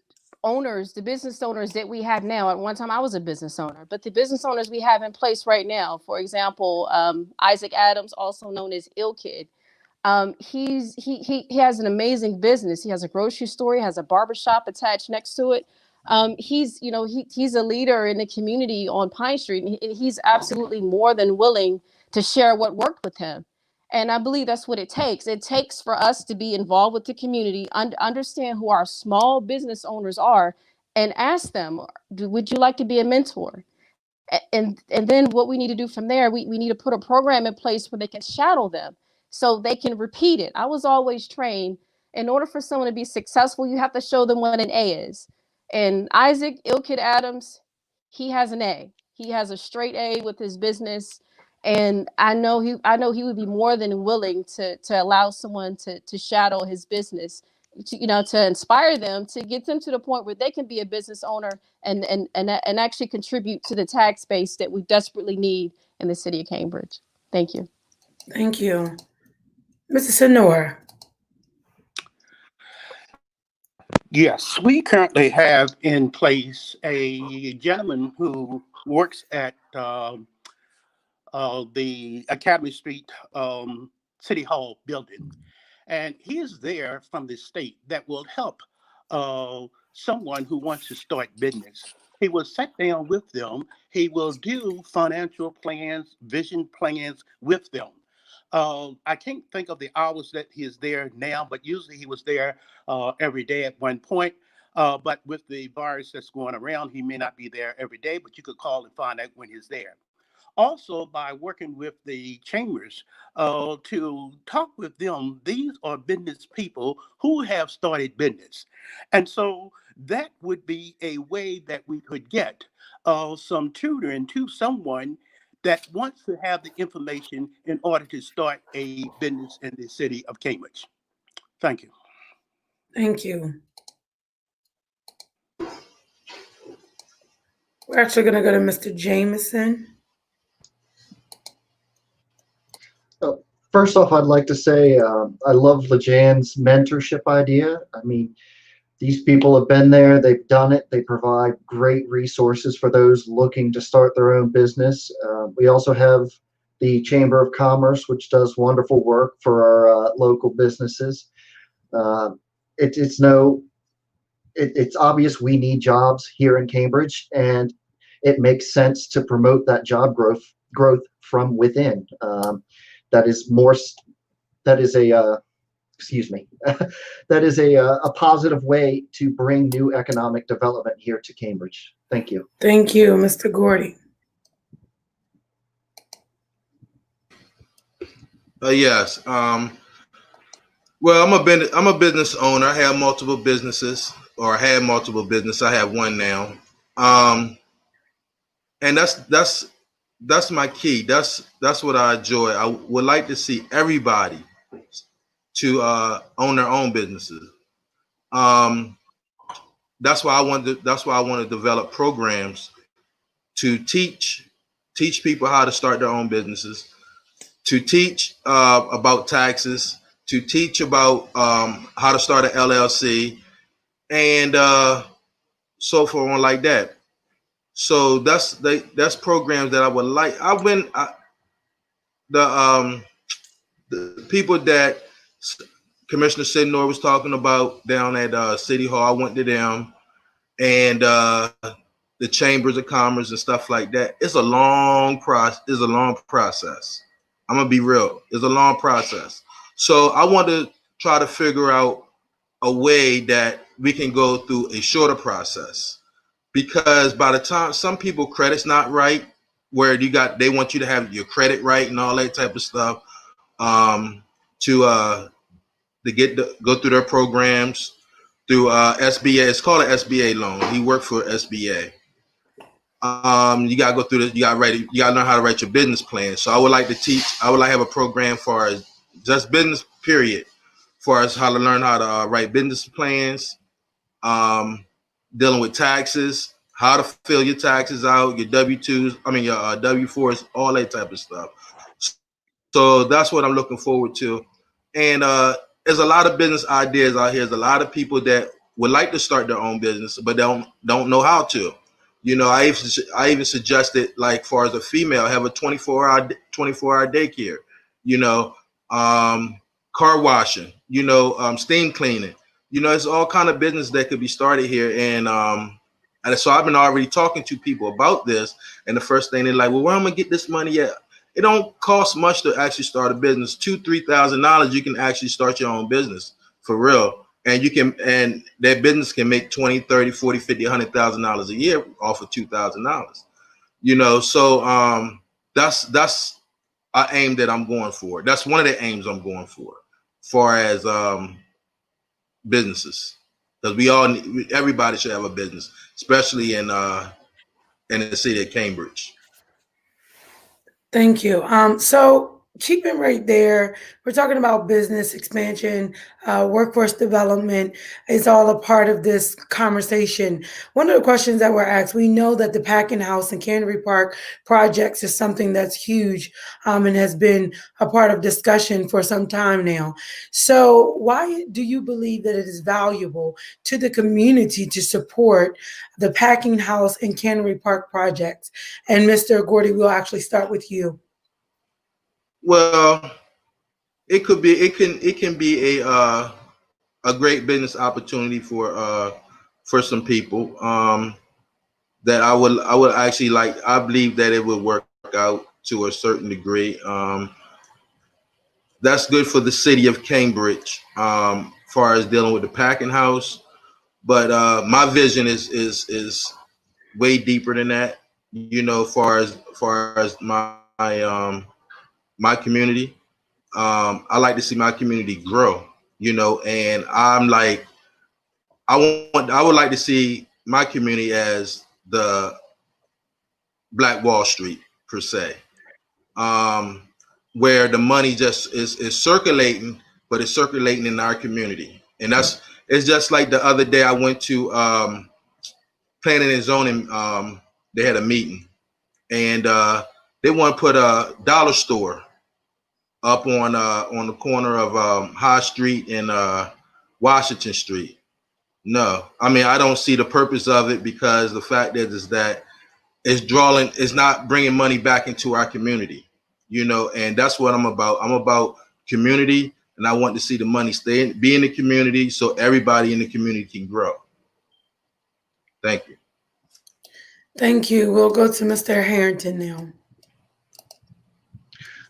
the business owners that we have now. At one time, I was a business owner, but the business owners we have in place right now, for example, Isaac Adams, also known as Ill Kid, he has an amazing business. He has a grocery store. He has a barbershop attached next to it. He's a leader in the community on Pine Street, and he's absolutely more than willing to share what worked with him. And I believe that's what it takes. It takes for us to be involved with the community, understand who our small business owners are, and ask them, would you like to be a mentor? And then what we need to do from there, we need to put a program in place where they can shadow them so they can repeat it. I was always trained, in order for someone to be successful, you have to show them what an A is. And Isaac Ilkid Adams, he has an A. He has a straight A with his business. And I know he would be more than willing to allow someone to shadow his business, to inspire them, to get them to the point where they can be a business owner and actually contribute to the tax base that we desperately need in the city of Cambridge. Thank you. Thank you. Mr. Syndor. Yes, we currently have in place a gentleman who works at the Academy Street City Hall building. And he is there from the state that will help someone who wants to start business. He will sit down with them. He will do financial plans, vision plans with them. I can't think of the hours that he is there now, but usually he was there every day at one point. But with the virus that's going around, he may not be there every day, but you could call and find out when he's there. Also, by working with the chambers to talk with them, these are business people who have started business. And so that would be a way that we could get some tutoring to someone that wants to have the information in order to start a business in the city of Cambridge. Thank you. Thank you. We're actually going to go to Mr. Jameson. First off, I'd like to say I love LaJan's mentorship idea. I mean, these people have been there, they've done it, they provide great resources for those looking to start their own business. We also have the Chamber of Commerce, which does wonderful work for our local businesses. It's obvious we need jobs here in Cambridge, and it makes sense to promote that job growth from within. That is more. That is a excuse me. That is a positive way to bring new economic development here to Cambridge. Thank you. Thank you, Mr. Gordy. Yes. Well, I'm a business owner. I have multiple businesses, or I had multiple business. I have one now. And that's my key. That's what I enjoy. I would like to see everybody to own their own businesses. That's why I want to develop programs to teach people how to start their own businesses, to teach about taxes, to teach about how to start an LLC, and so forth on like that. So that's programs that I would like. The people that Commissioner Syndor was talking about down at City Hall, I went to them, and the chambers of commerce and stuff like that. It's a long process. I'm gonna be real. It's a long process. So I want to try to figure out a way that we can go through a shorter process, because by the time some people credit's not right, where they want you to have your credit right and all that type of stuff, to go through their programs through SBA. It's called an SBA loan. He worked for SBA. You gotta go through this. You gotta learn how to write your business plan. So I would like to have a program for just business period, for us how to learn how to write business plans, dealing with taxes, how to fill your taxes out, your W-2s, your W-4s, all that type of stuff. So that's what I'm looking forward to. And there's a lot of business ideas out here. There's a lot of people that would like to start their own business, but don't know how to. I even suggested, like, far as a female, have a 24-hour daycare. Car washing. Steam cleaning. It's all kind of business that could be started here. And so I've been already talking to people about this. And the first thing they're like, well, where am I gonna get this money at? It don't cost much to actually start a business. $2,000-$3,000, you can actually start your own business for real. And that business can make $20,000, $30,000, $40,000, $50,000, $100,000 a year off of $2,000. So that's an aim that I'm going for. That's one of the aims I'm going for, as far as businesses, because everybody should have a business, especially in the city of Cambridge. Thank you. So keeping right there, we're talking about business expansion, workforce development is all a part of this conversation. One of the questions that were asked, we know that the Packing House and Cannery Park projects is something that's huge and has been a part of discussion for some time now. So why do you believe that it is valuable to the community to support the Packing House and Cannery Park projects? And Mr. Gordy, we'll actually start with you. Well, it can be a great business opportunity for some people that I would actually like. I believe that it would work out to a certain degree. That's good for the city of Cambridge, far as dealing with the Packing House. But my vision is way deeper than that. Far as my community. I like to see my community grow, and I'm like, I would like to see my community as the Black Wall Street, per se, where the money just is circulating, but it's circulating in our community. And it's just like the other day I went to planning and zoning. They had a meeting, and they want to put a dollar store up on the corner of High Street and Washington Street. No, I don't see the purpose of it, because the fact is that it's not bringing money back into our community. And that's what I'm about. I'm about community, and I want to see the money be in the community so everybody in the community can grow. Thank you. Thank you. We'll go to Mr. Harrington now.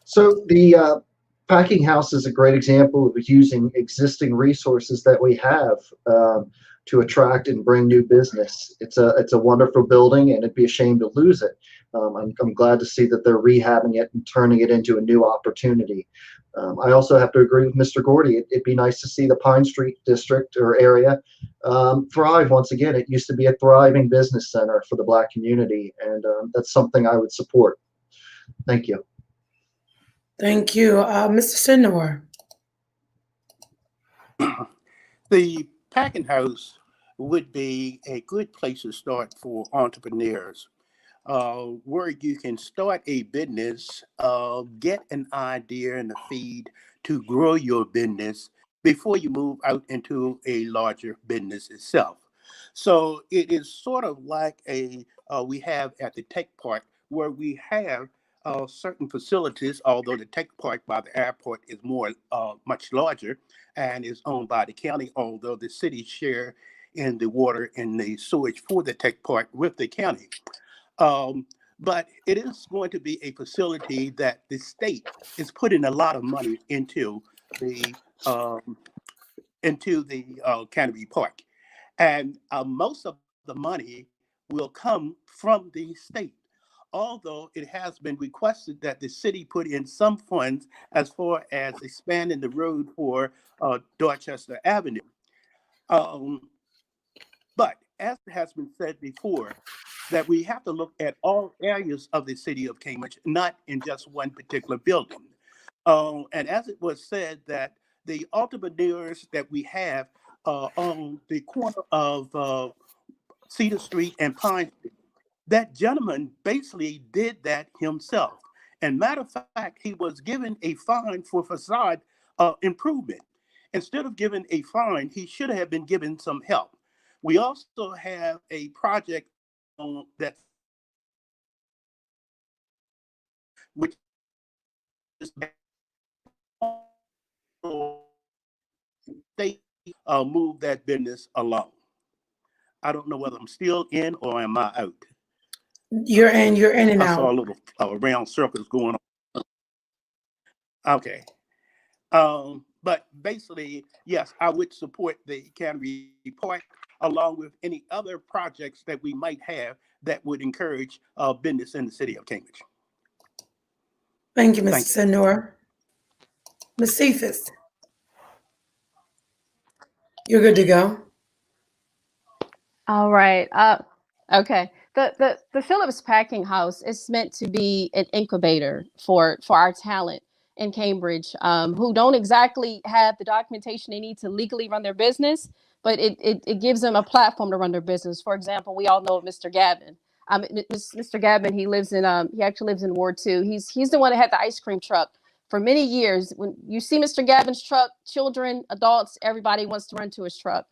So the packing house is a great example of using existing resources that we have to attract and bring new business. It's a wonderful building, and it'd be a shame to lose it. I'm glad to see that they're rehabbing it and turning it into a new opportunity. I also have to agree with Mr. Gordy. It'd be nice to see the Pine Street district or area thrive once again. It used to be a thriving business center for the Black community, and that's something I would support. Thank you. Thank you. Mr. Syndor. The packing house would be a good place to start for entrepreneurs, where you can start a business, get an idea and a feed to grow your business before you move out into a larger business itself. So it is sort of like we have at the tech park, where we have certain facilities, although the tech park by the airport is much larger and is owned by the county, although the city share in the water and the sewage for the tech park with the county. But it is going to be a facility that the state is putting a lot of money the into the Canopy Park, and most of the money will come from the state. Although it has been requested that the city put in some funds as far as expanding the road for Dorchester Avenue. Um, but as has been said before, that we have to look at all areas of the city of Cambridge, not in just one particular building. And as it was said, that the entrepreneurs that we have on the corner of Cedar Street and Pine Street, that gentleman basically did that himself. And matter of fact, he was given a fine for facade improvement. Instead of giving a fine, he should have been given some help. We also have a project that which is they move that business along. I don't know whether I'm still in or am I out. You're in. You're in and I saw a out. little round circles going on. Okay. But basically, yes, I would support the Canopy Park along with any other projects that we might have that would encourage business in the city of Cambridge. Thank you, Mr. Thank you. Syndor. Ms. Cephas, you're good to go. All right. Okay. The Phillips Packing House is meant to be an incubator for our talent in Cambridge, who don't exactly have the documentation they need to legally run their business, but it gives them a platform to run their business. For example, we all know Mr. Gavin. Mr. Gavin, he actually lives in Ward 2. He's the one that had the ice cream truck for many years. When you see Mr. Gavin's truck, children, adults, everybody wants to run to his truck.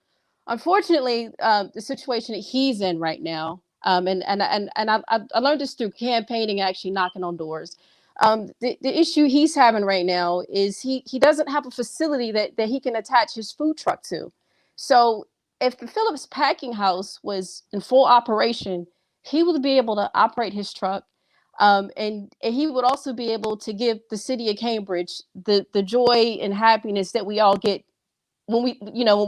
Unfortunately, the situation that he's in right now, and I learned this through campaigning, actually knocking on doors. The issue he's having right now is he doesn't have a facility that he can attach his food truck to. So if the Phillips Packing House was in full operation, he would be able to operate his truck, and he would also be able to give the city of Cambridge the joy and happiness that we all get when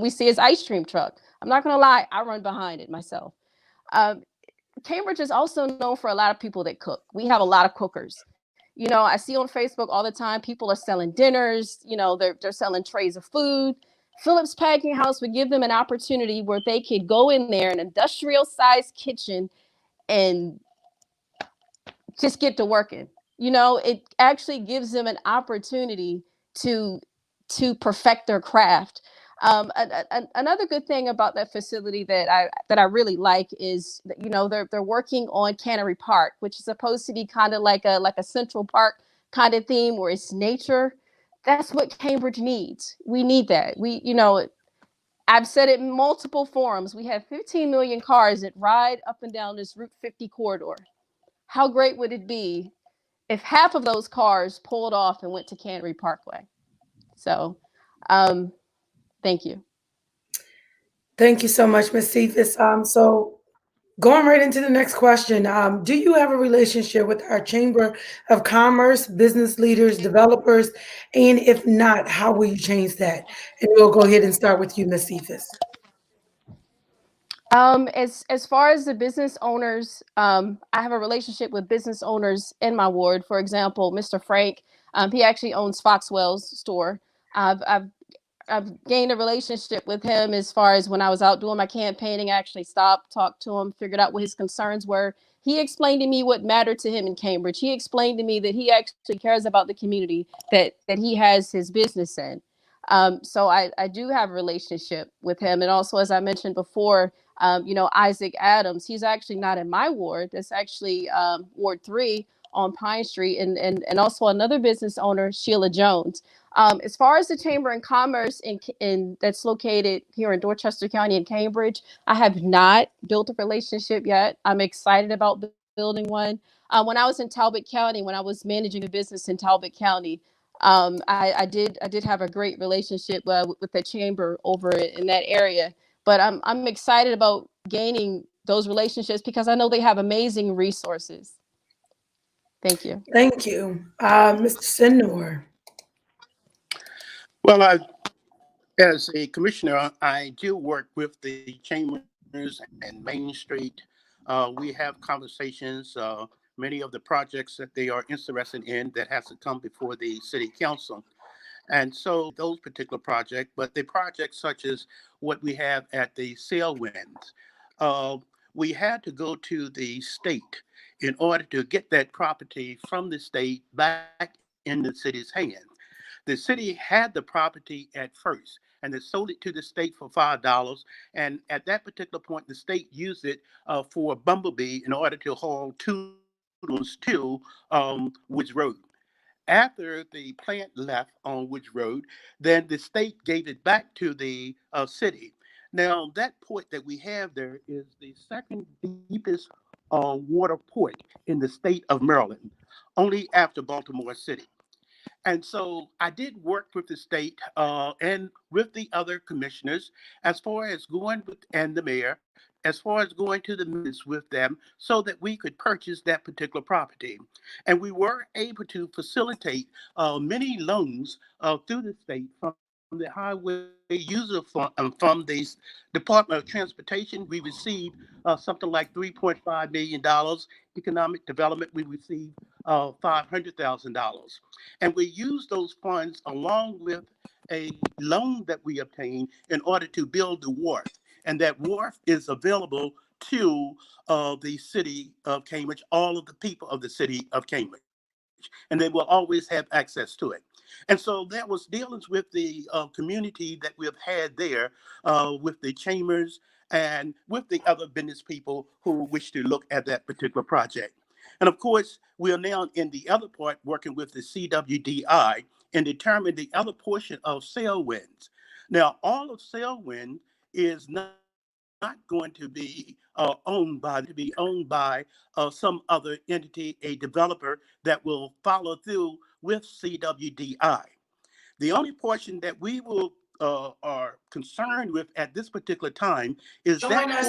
we see his ice cream truck. I'm not gonna lie, I run behind it myself. Um, Cambridge is also known for a lot of people that cook. We have a lot of cookers. I see on Facebook all the time people are selling dinners. They're selling trays of food. Phillips Packing House would give them an opportunity where they could go in there, an industrial sized kitchen, and just get to working. It actually gives them an opportunity to perfect their craft. Another good thing about that facility that I really like is that, they're working on Cannery Park, which is supposed to be kind of like a Central Park kind of theme where it's nature. That's what Cambridge needs. We need that. I've said it in multiple forums. We have 15 million cars that ride up and down this Route 50 corridor. How great would it be if half of those cars pulled off and went to Cannery Parkway. So, thank you. Thank you so much, Ms. Cephas. So going right into the next question, do you have a relationship with our Chamber of Commerce, business leaders, developers? And if not, how will you change that? And we'll go ahead and start with you, Ms. Cephas. As far as the business owners, I have a relationship with business owners in my ward. For example, Mr. Frank, he actually owns Foxwell's store. I've gained a relationship with him as far as when I was out doing my campaigning. I actually stopped, talked to him, figured out what his concerns were. He explained to me what mattered to him in Cambridge. He explained to me that he actually cares about the community that he has his business in. So I do have a relationship with him. And also, as I mentioned before, Isaac Adams, he's actually not in my ward. That's actually Ward 3 on Pine Street. And also another business owner, Sheila Jones. As far as the Chamber of Commerce in that's located here in Dorchester County in Cambridge, I have not built a relationship yet. I'm excited about building one. When I was in Talbot County, when I was managing a business in Talbot County, I did have a great relationship with the chamber over in that area. But I'm excited about gaining those relationships because I know they have amazing resources. Thank you. Thank you. Mr. Syndor. Well, as a commissioner, I do work with the chambers and Main Street. We have conversations, many of the projects that they are interested in that has to come before the city council. And so those particular projects, but the projects such as what we have at the Sail Winds, uh, we had to go to the state in order to get that property from the state back in the city's hands. The city had the property at first, and they sold it to the state for $5. And at that particular point, the state used it for a bumblebee in order to haul toodles to Woods Road. After the plant left on Woods Road, then the state gave it back to the city. Now, that port that we have there is the second deepest water port in the state of Maryland, only after Baltimore City. And so I did work with the state and with the other commissioners as far as going with, and the mayor, as far as going to the meetings with them so that we could purchase that particular property. And we were able to facilitate many loans through the state from the highway user fund, from the Department of Transportation. We received something like $3.5 million. Economic development, we received $500,000. And we use those funds along with a loan that we obtained in order to build the wharf. And that wharf is available to the city of Cambridge, all of the people of the city of Cambridge, and they will always have access to it. And so that was dealings with the community that we have had there, with the chambers and with the other business people who wish to look at that particular project. And of course, we are now in the other part working with the CWDI and determine the other portion of Sailwinds. Now, all of Sailwind is not going to be owned by some other entity, a developer that will follow through with CWDI. The only portion that we will are concerned with at this particular time is Join us.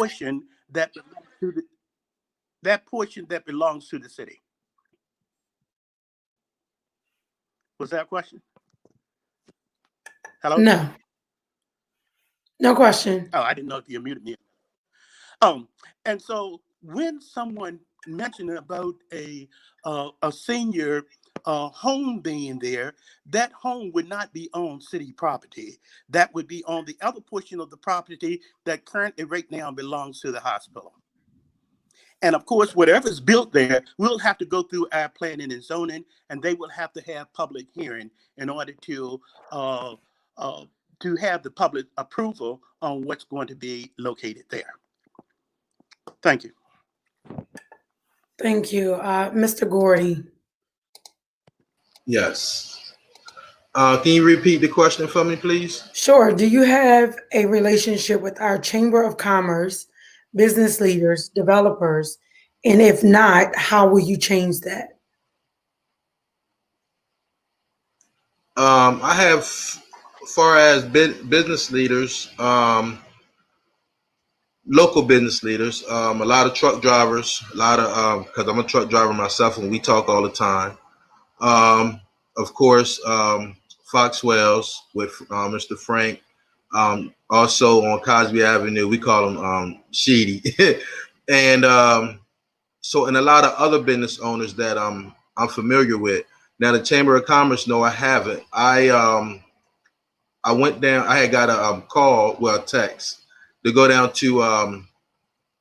that portion that belongs to the city. Was that a question? Hello? No, no question. Oh, I didn't know if you muted me. And so when someone mentioned about a senior home being there, that home would not be on city property. That would be on the other portion of the property that currently right now belongs to the hospital. And of course, whatever's built there, we'll have to go through our planning and zoning, and they will have to have public hearing in order uh, to have the public approval on what's going to be located there. Thank you. Thank you. Mr. Gordy. Yes. Can you repeat the question for me, please? Sure. Do you have a relationship with our Chamber of Commerce, business leaders, developers? And if not, how will you change that? I have, far as business leaders, local business leaders, a lot of truck drivers, a lot of, because I'm a truck driver myself and we talk all the time. Um, of course, Foxwells with Mr. Frank. Also on Cosby Avenue, we call him Sheedy. And and a lot of other business owners that I'm familiar with. Now the Chamber of Commerce, no, I haven't. I went down. I had got a call, well, a text to go down to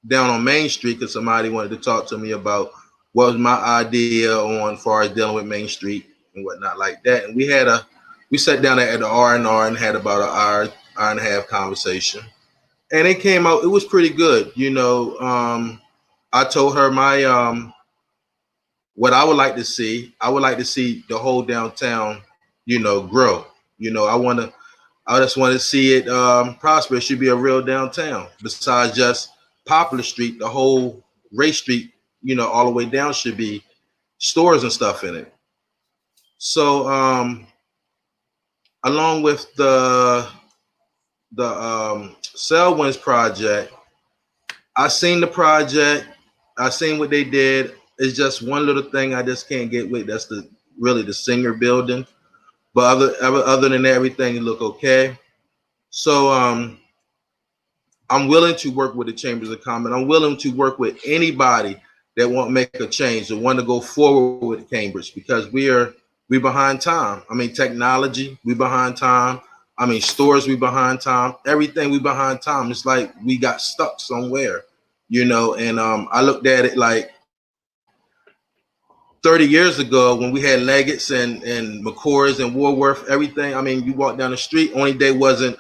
down on Main Street because somebody wanted to talk to me about what was my idea on as far as dealing with Main Street and whatnot like that. And we sat down at the R&R and had about an hour and a half conversation. And it came out, it was pretty good. I told her my what I would like to see. I would like to see the whole downtown, grow. I just want to see it prosper. It should be a real downtown. Besides just Poplar Street, the whole Race Street, all the way down should be stores and stuff in it. So along with the Selwyn's project, I seen the project. I seen what they did. It's just one little thing I just can't get with. That's really the Singer building. But other than that, everything look okay. So I'm willing to work with the Chambers of Commerce. I'm willing to work with anybody that want to make a change, that want to go forward with Cambridge, because we behind time. I mean, technology, we behind time. I mean, stores, we behind time. Everything, we behind time. It's like we got stuck somewhere, and I looked at it like 30 years ago when we had Leggett's and McCoy's and Woolworth, everything. I mean, you walk down the street, only day wasn't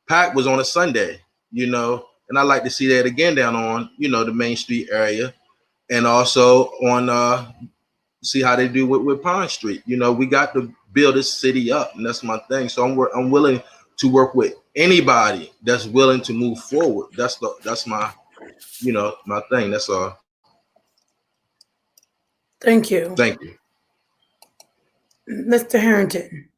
packed was on a Sunday, and I like to see that again down on, the Main Street area, and also on see how they do with Pine Street. We got to build this city up, and that's my thing. So I'm willing to work with anybody that's willing to move forward. That's my, my thing. That's all. Thank you. Thank you. Mr. Harrington.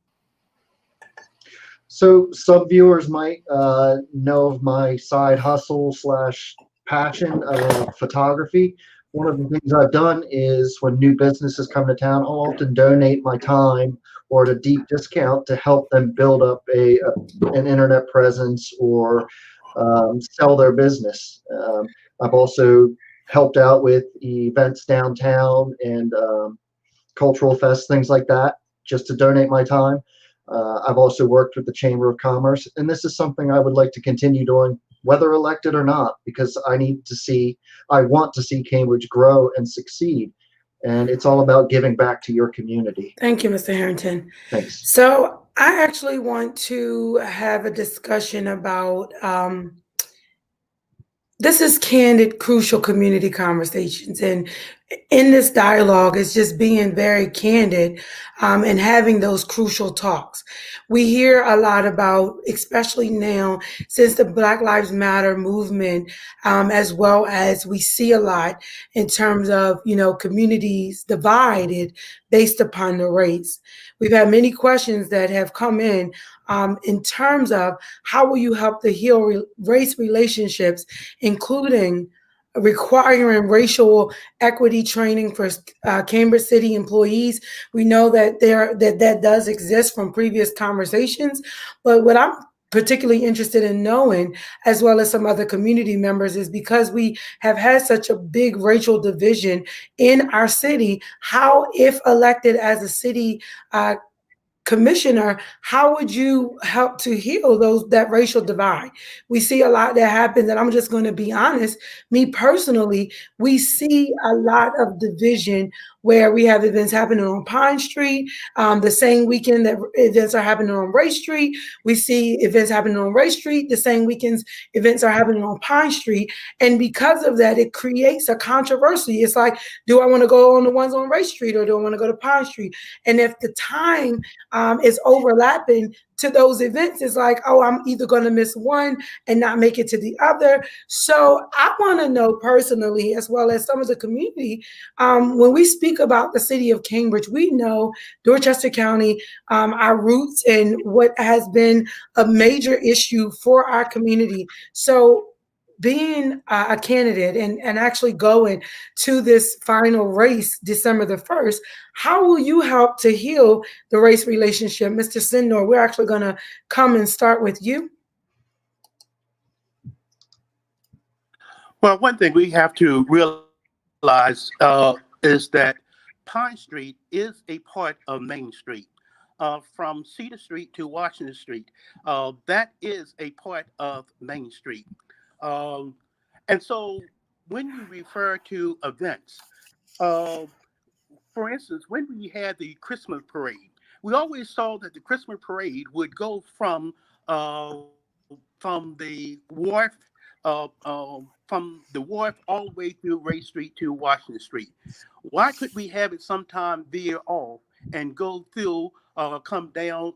So some viewers might know of my side hustle / passion of photography. One of the things I've done is when new businesses come to town, I'll often donate my time or at a deep discount to help them build up an internet presence or sell their business. I've also helped out with events downtown and cultural fests, things like that, just to donate my time. I've also worked with the Chamber of Commerce, and this is something I would like to continue doing, whether elected or not, because I want to see Cambridge grow and succeed. And it's all about giving back to your community. Thank you, Mr. Harrington. Thanks. So I actually want to have a discussion about this is Candid Crucial Community Conversations. And in this dialogue, it's just being very candid and having those crucial talks. We hear a lot about, especially now, since the Black Lives Matter movement, as well as we see a lot in terms of, communities divided based upon the race. We've had many questions that have come in terms of how will you help to heal race relationships, including requiring racial equity training for Cambridge City employees. We know that that does exist from previous conversations, but what I'm particularly interested in knowing, as well as some other community members, is because we have had such a big racial division in our city, how, if elected as a city commissioner, how would you help to heal that racial divide? We see a lot that happens, and I'm just going to be honest. Me personally, we see a lot of division where we have events happening on Pine Street. The same weekend that events are happening on Race Street, we see events happening on Race Street. The same weekends events are happening on Pine Street. And because of that, it creates a controversy. It's like, do I want to go on the ones on Race Street or do I want to go to Pine Street? And if the time is overlapping to those events, it's like, oh, I'm either going to miss one and not make it to the other. So I want to know personally, as well as some of the community, when we speak think about the city of Cambridge, we know Dorchester County, our roots and what has been a major issue for our community. So being a candidate and actually going to this final race December the 1st, how will you help to heal the race relationship? Mr. Syndor, we're actually going to come and start with you. Well, one thing we have to realize is that Pine Street is a part of Main Street. From Cedar Street to Washington Street, that is a part of Main Street. Um, and so when you refer to events, uh, for instance, when we had the Christmas parade, we always saw that the Christmas parade would go uh, from the wharf, from the wharf all the way through Ray Street to Washington Street. Why could we have it sometime veer off and go through, come down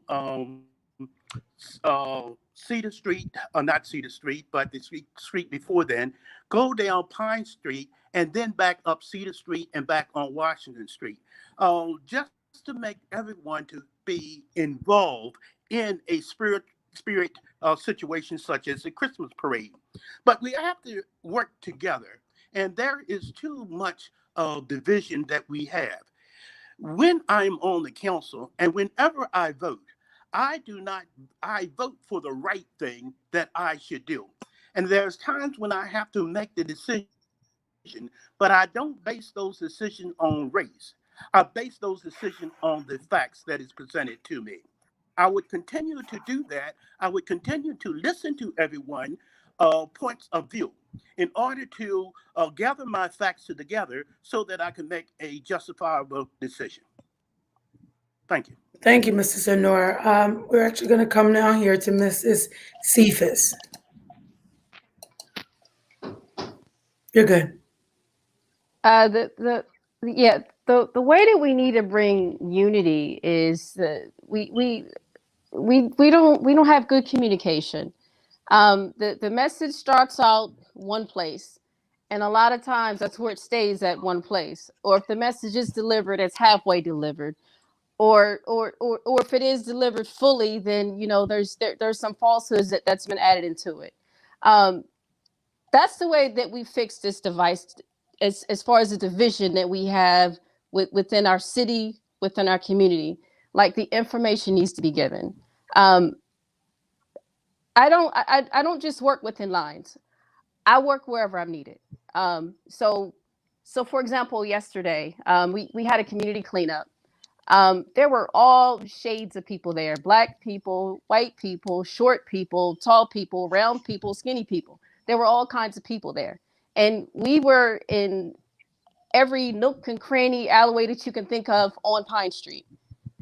Cedar Street, not Cedar Street, but the street before then, go down Pine Street, and then back up Cedar Street and back on Washington Street, just to make everyone to be involved in a spirit situation such as the Christmas parade. But we have to work together, and there is too much division that we have. When I'm on the council and whenever I vote, I vote for the right thing that I should do. And there's times when I have to make the decision, but I don't base those decisions on race. I base those decisions on the facts that is presented to me. I would continue to do that. I would continue to listen to everyone points of view in order to gather my facts together so that I can make a justifiable decision. Thank you. Thank you, Mr. Syndor. We're actually going to come now here to Mrs. Cephas. You're good. The way that we need to bring unity is that we don't have good communication. The message starts out one place, and a lot of times that's where it stays at one place. Or if the message is delivered, it's halfway delivered. Or if it is delivered fully, then there's some falsehoods that's been added into it. That's the way that we fix this device as far as the division that we have within our city, within our community. Like, the information needs to be given. I don't just work within lines. I work wherever I'm needed. So for example, yesterday, we had a community cleanup. There were all shades of people there: Black people, white people, short people, tall people, round people, skinny people. There were all kinds of people there. And we were in every nook and cranny, alleyway that you can think of on Pine Street.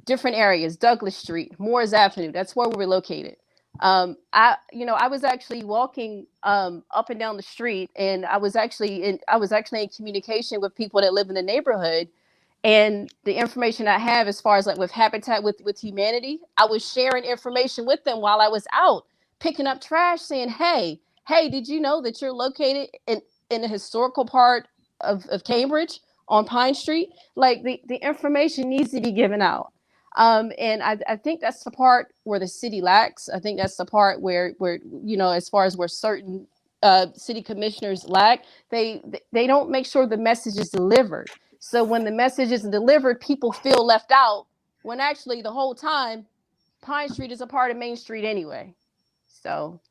Different areas: Douglas Street, Moores Avenue. That's where we were located. I was actually walking up and down the street, and I was actually in communication with people that live in the neighborhood. And the information I have, as far as like with Habitat with Humanity, I was sharing information with them while I was out picking up trash, saying, hey, did you know that you're located in the historical part of Cambridge on Pine Street? Like, the information needs to be given out. And I think that's the part where the city lacks. I think that's the part where as far as where certain city commissioners lack, they don't make sure the message is delivered. So when the message isn't delivered, people feel left out, when actually the whole time Pine Street is a part of Main Street anyway. So,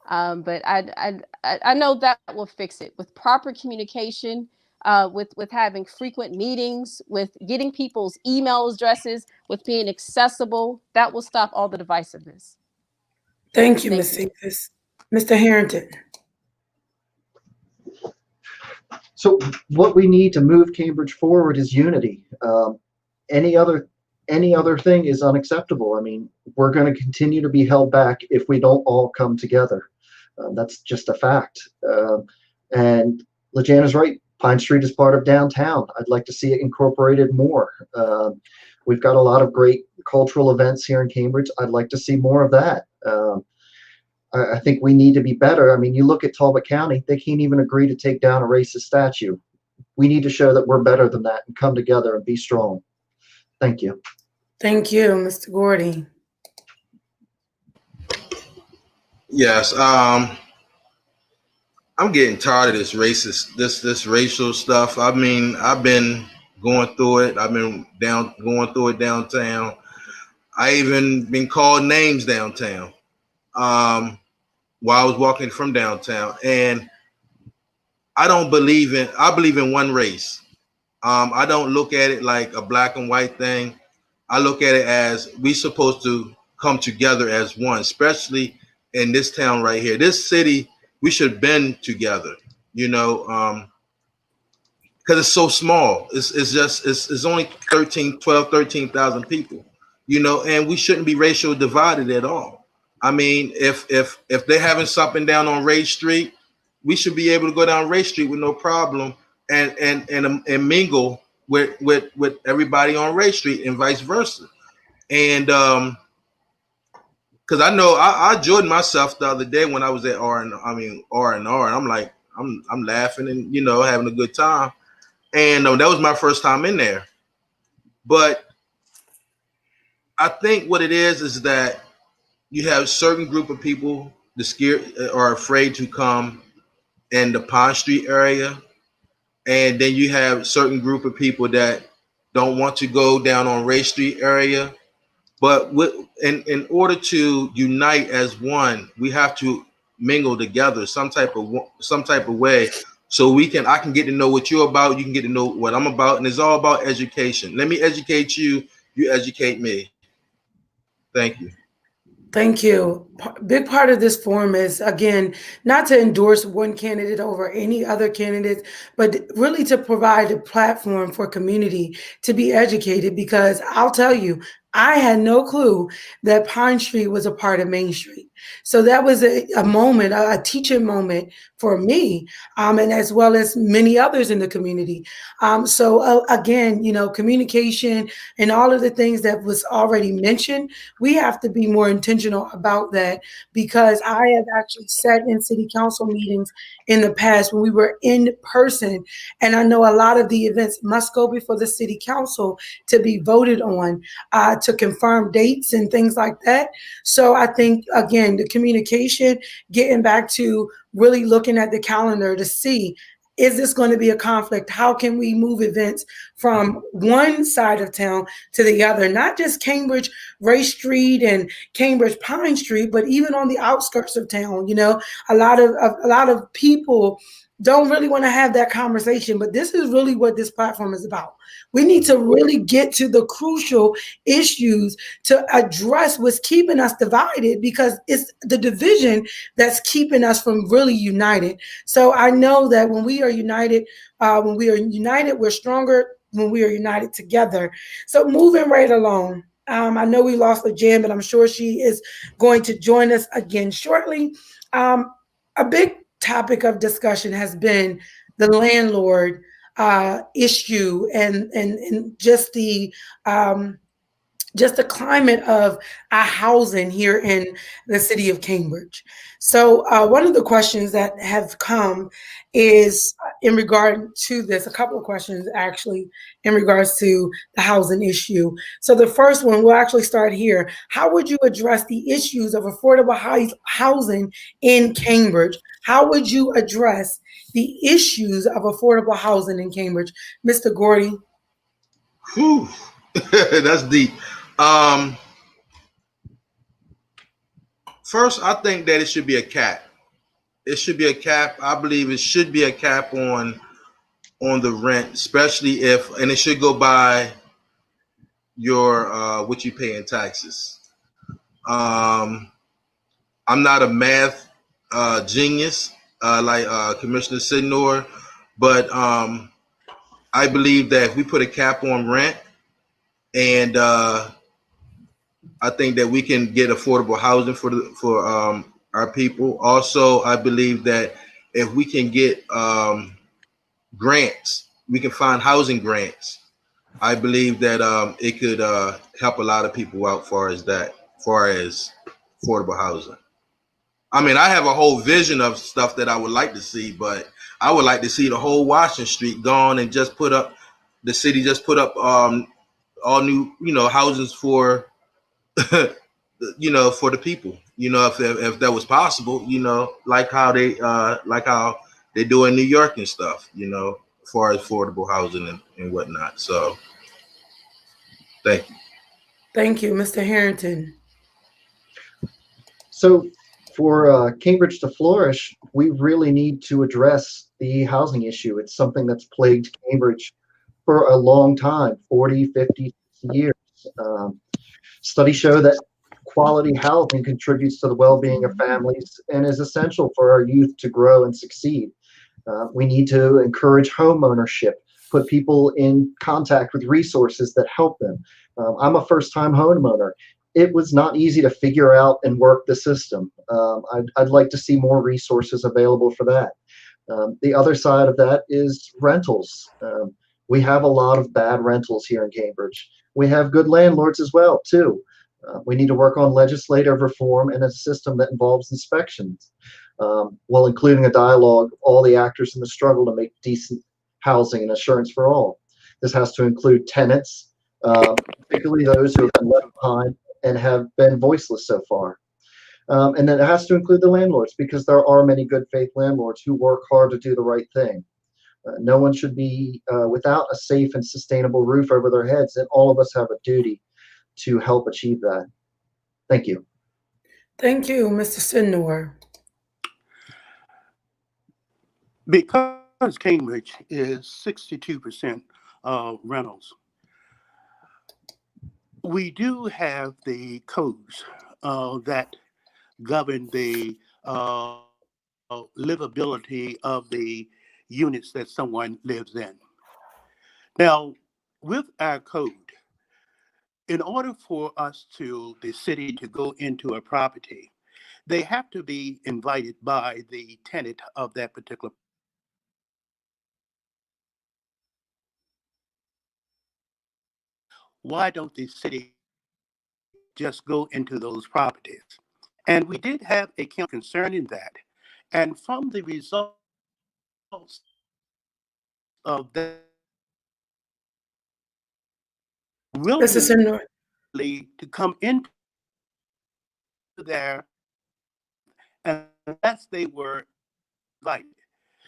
but I know that will fix it with proper communication, with having frequent meetings, with getting people's email addresses, with being accessible. That will stop all the divisiveness. Thank you, Ms. Cephas. Mr. Harrington. So what we need to move Cambridge forward is unity. Any other thing is unacceptable. I mean, we're going to continue to be held back if we don't all come together. That's just a fact. And LaJan is right. Pine Street is part of downtown. I'd like to see it incorporated more. We've got a lot of great cultural events here in Cambridge. I'd like to see more of that. I think we need to be better. I mean, you look at Talbot County, they can't even agree to take down a racist statue. we need to show that we're better than that and come together and be strong. Thank you. Thank you, Mr. Gordy. Yes. I'm getting tired of this racist, this racial stuff. I mean, I've been going through it. I've been going through it downtown. I even been called names downtown while I was walking from downtown. And I believe in one race. I don't look at it like a black and white thing. I look at it as we supposed to come together as one, especially in this town right here. This city, we should bend together, you know, because it's so small. It's only 13,000 people, you know, and we shouldn't be racial divided at all. I mean, if they're having something down on Ray Street, we should be able to go down Ray Street with no problem and mingle with everybody on Ray Street and vice versa. And because I know I enjoyed myself the other day when I was at R&R, and I'm like I'm laughing and, you know, having a good time. And that was my first time in there. But I think what it is that you have a certain group of people that scared or afraid to come in the Pond Street area. And then you have a certain group of people that don't want to go down on Ray Street area. But in order to unite as one, we have to mingle together some type of way, so I can get to know what you're about, you can get to know what I'm about, and it's all about education. Let me educate you, you educate me. Thank you. Thank you. Big part of this forum is, again, not to endorse one candidate over any other candidates, but really to provide a platform for community to be educated, because I'll tell you, I had no clue that Pine Street was a part of Main Street. So that was a moment, a teaching moment for me, and as well as many others in the community. Again, you know, communication and all of the things that was already mentioned, we have to be more intentional about that, because I have actually sat in city council meetings in the past when we were in person, and I know a lot of the events must go before the city council to be voted on, to confirm dates and things like that. So I think, again, the communication, getting back to really looking at the calendar to see, is this going to be a conflict? How can we move events from one side of town to the other? Not just Cambridge, Ray Street and Cambridge, Pine Street, but even on the outskirts of town. You know, a lot of people don't really want to have that conversation, but this is really what this platform is about. We need to really get to the crucial issues to address what's keeping us divided, because it's the division that's keeping us from really united. So I know that when we are united, we're stronger when we are united together. So moving right along. I know we lost LaJan, but I'm sure she is going to join us again shortly. A big topic of discussion has been the landlord issue and just the climate of our housing here in the city of Cambridge. So one of the questions that have come is in regard to this, a couple of questions actually in regards to the housing issue. So the first one, we'll actually start here. How would you address the issues of affordable housing in Cambridge? How would you address the issues of affordable housing in Cambridge? Mr. Gordy? Whew. That's deep. First, I think that it should be a cap. It should be a cap. I believe it should be a cap on the rent, especially and it should go by your what you pay in taxes. I'm not a math genius like Commissioner Syndor, but I believe that if we put a cap on rent, and I think that we can get affordable housing for our people. Also, I believe that if we can get grants, we can find housing grants. I believe that it could help a lot of people out far as affordable housing. I mean, I have a whole vision of stuff that I would like to see, but I would like to see the whole Washington Street gone and just put up the city just put up all new houses for for the people. If that was possible, like how they do in New York and stuff. As far as affordable housing and whatnot. So, thank you. Thank you, Mr. Harrington. So for Cambridge to flourish, we really need to address the housing issue. It's something that's plagued Cambridge for a long time, 40, 50 years. Studies show that quality housing contributes to the well-being of families and is essential for our youth to grow and succeed. We need to encourage home ownership, put people in contact with resources that help them. I'm a first-time homeowner. It was not easy to figure out and work the system. I'd like to see more resources available for that. The other side of that is rentals. We have a lot of bad rentals here in Cambridge. We have good landlords as well, too. We need to work on legislative reform and a system that involves inspections, while including a dialogue of all the actors in the struggle to make decent housing and assurance for all. This has to include tenants, particularly those who have been left behind and have been voiceless so far. And then it has to include the landlords, because there are many good faith landlords who work hard to do the right thing. No one should be without a safe and sustainable roof over their heads, and all of us have a duty to help achieve that. Thank you. Thank you, Mr. Syndor. Because Cambridge is 62% rentals, we do have the codes that govern the livability of the units that someone lives in. Now, with our code, in order for the city to go into a property, they have to be invited by the tenant of that particular. Why don't the city just go into those properties? And we did have a council concerning that. And from the results of that, Mr. Syndor. willingly to come into there unless they were invited.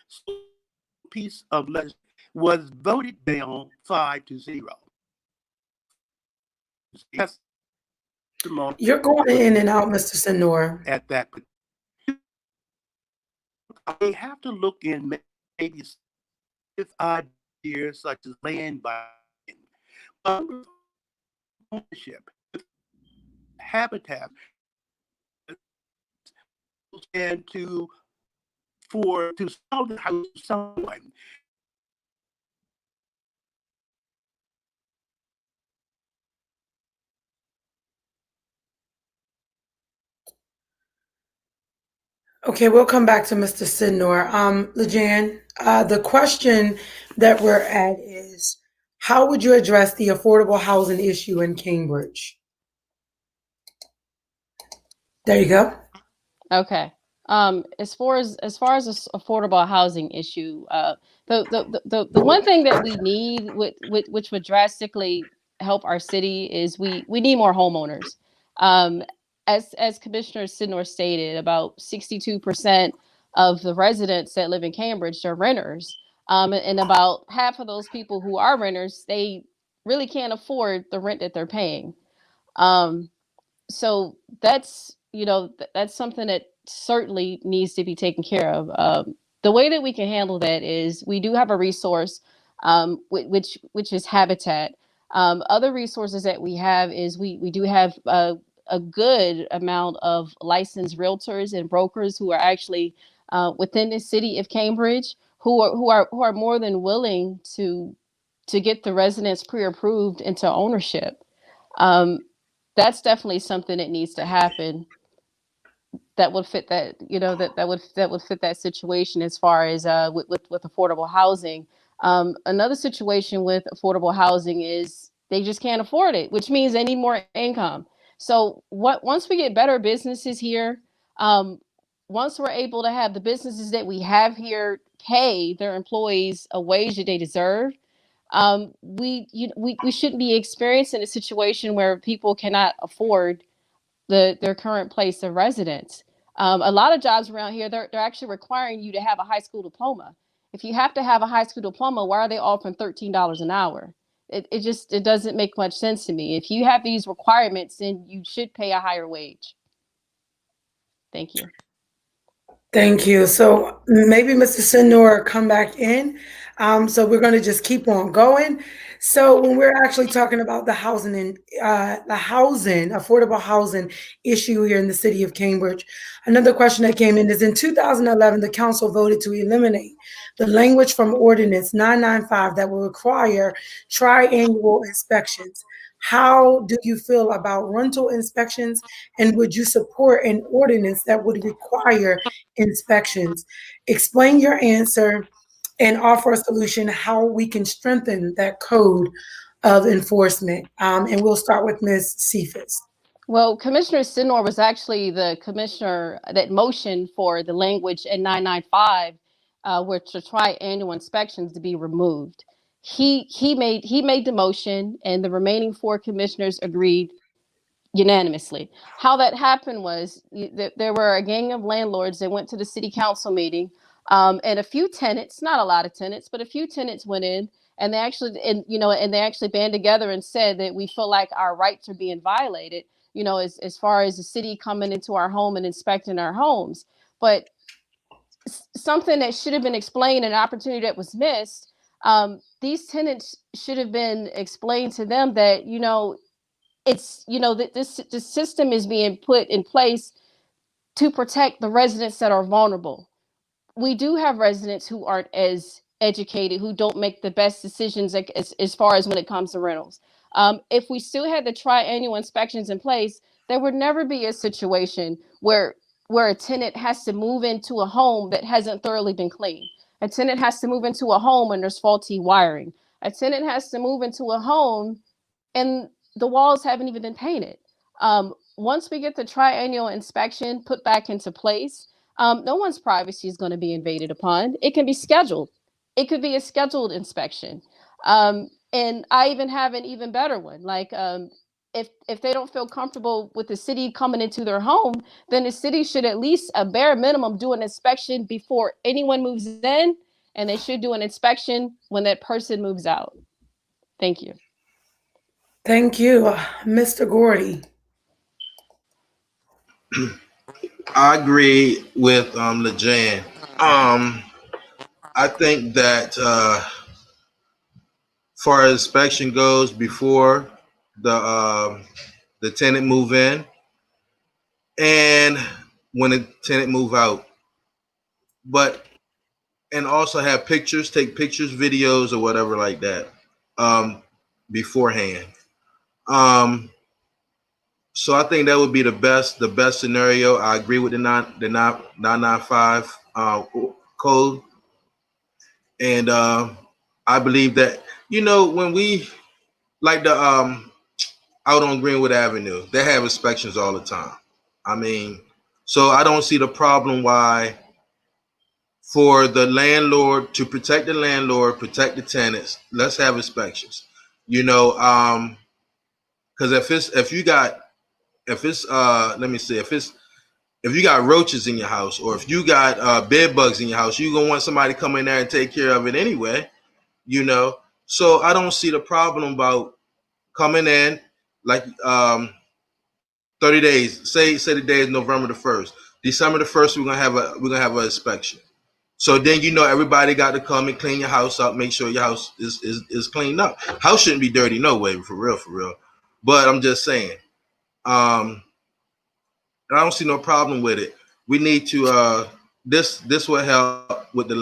So piece of legislation was voted down 5-0. Yes, You're going in and out, Mr. Syndor. at that. We have to look in maybe ideas such as land buying, ownership, habitat, and to sell the house to someone. Okay, we'll come back to Mr. Syndor. LaJan, the question that we're at is, how would you address the affordable housing issue in Cambridge? There you go. Okay. As far as this affordable housing issue, the one thing that we need, which would drastically help our city, is we need more homeowners. As Commissioner Syndor stated, about 62% of the residents that live in Cambridge are renters, and about half of those people who are renters, they really can't afford the rent that they're paying. So that's that's something that certainly needs to be taken care of. The way that we can handle that is we do have a resource, which is habitat. Other resources that we have is we do have a good amount of licensed realtors and brokers who are actually within the city of Cambridge who are more than willing to get the residents pre-approved into ownership. That's definitely something that needs to happen that would fit that, that would fit that situation as far as with affordable housing. Another situation with affordable housing is they just can't afford it, which means they need more income. So once we get better businesses here, once we're able to have the businesses that we have here pay their employees a wage that they deserve, we shouldn't be experiencing a situation where people cannot afford their current place of residence. A lot of jobs around here, they're actually requiring you to have a high school diploma. If you have to have a high school diploma, why are they offering $13 an hour? It doesn't make much sense to me. If you have these requirements, then you should pay a higher wage. Thank you. Thank you. So maybe Mr. Syndor come back in. So we're going to just keep on going. So when we're actually talking about the housing and affordable housing issue here in the city of Cambridge, another question that came in is in 2011, the council voted to eliminate the language from Ordinance 995 that will require triannual inspections. How do you feel about rental inspections, and would you support an ordinance that would require inspections? Explain your answer and offer a solution how we can strengthen that code of enforcement. And we'll start with Ms. Cephas. Well, Commissioner Syndor was actually the commissioner that motioned for the language in 995, which to try annual inspections to be removed. He made the motion, and the remaining four commissioners agreed unanimously. How that happened was there were a gang of landlords that went to the city council meeting, and a few tenants, not a lot of tenants, but a few tenants went in, and they actually band together and said that we feel like our rights are being violated, as far as the city coming into our home and inspecting our homes. But something that should have been explained, an opportunity that was missed. These tenants should have been explained to them that it's that this system is being put in place to protect the residents that are vulnerable. We do have residents who aren't as educated, who don't make the best decisions as far as when it comes to rentals. If we still had the triannual inspections in place, there would never be a situation where a tenant has to move into a home that hasn't thoroughly been cleaned. A tenant has to move into a home and there's faulty wiring. A tenant has to move into a home and the walls haven't even been painted. Once we get the triennial inspection put back into place, no one's privacy is going to be invaded upon. It can be scheduled. It could be a scheduled inspection. And I even have an even better one. Like if they don't feel comfortable with the city coming into their home, then the city should at least a bare minimum do an inspection before anyone moves in, and they should do an inspection when that person moves out. Thank you. Thank you, Mr. Gordy. I agree with LaJan. I think that far as inspection goes before the tenant move in and when the tenant move out, but and also have pictures, take pictures, videos, or whatever like that beforehand. So I think that would be the best scenario. I agree with the 995 code, and I believe that when we like the out on Greenwood Avenue, they have inspections all the time. I mean, so I don't see the problem why for the landlord to protect the landlord, protect the tenants. Let's have inspections. Because if you got roaches in your house, or if you got bed bugs in your house, you're gonna want somebody to come in there and take care of it anyway. So I don't see the problem about coming in like 30 days. Say the day is November the 1st. December the 1st, we're gonna have an inspection. So then everybody got to come and clean your house up, make sure your house is cleaned up. House shouldn't be dirty no way, for real. But I'm just saying, and I don't see no problem with it. We need to this will help with the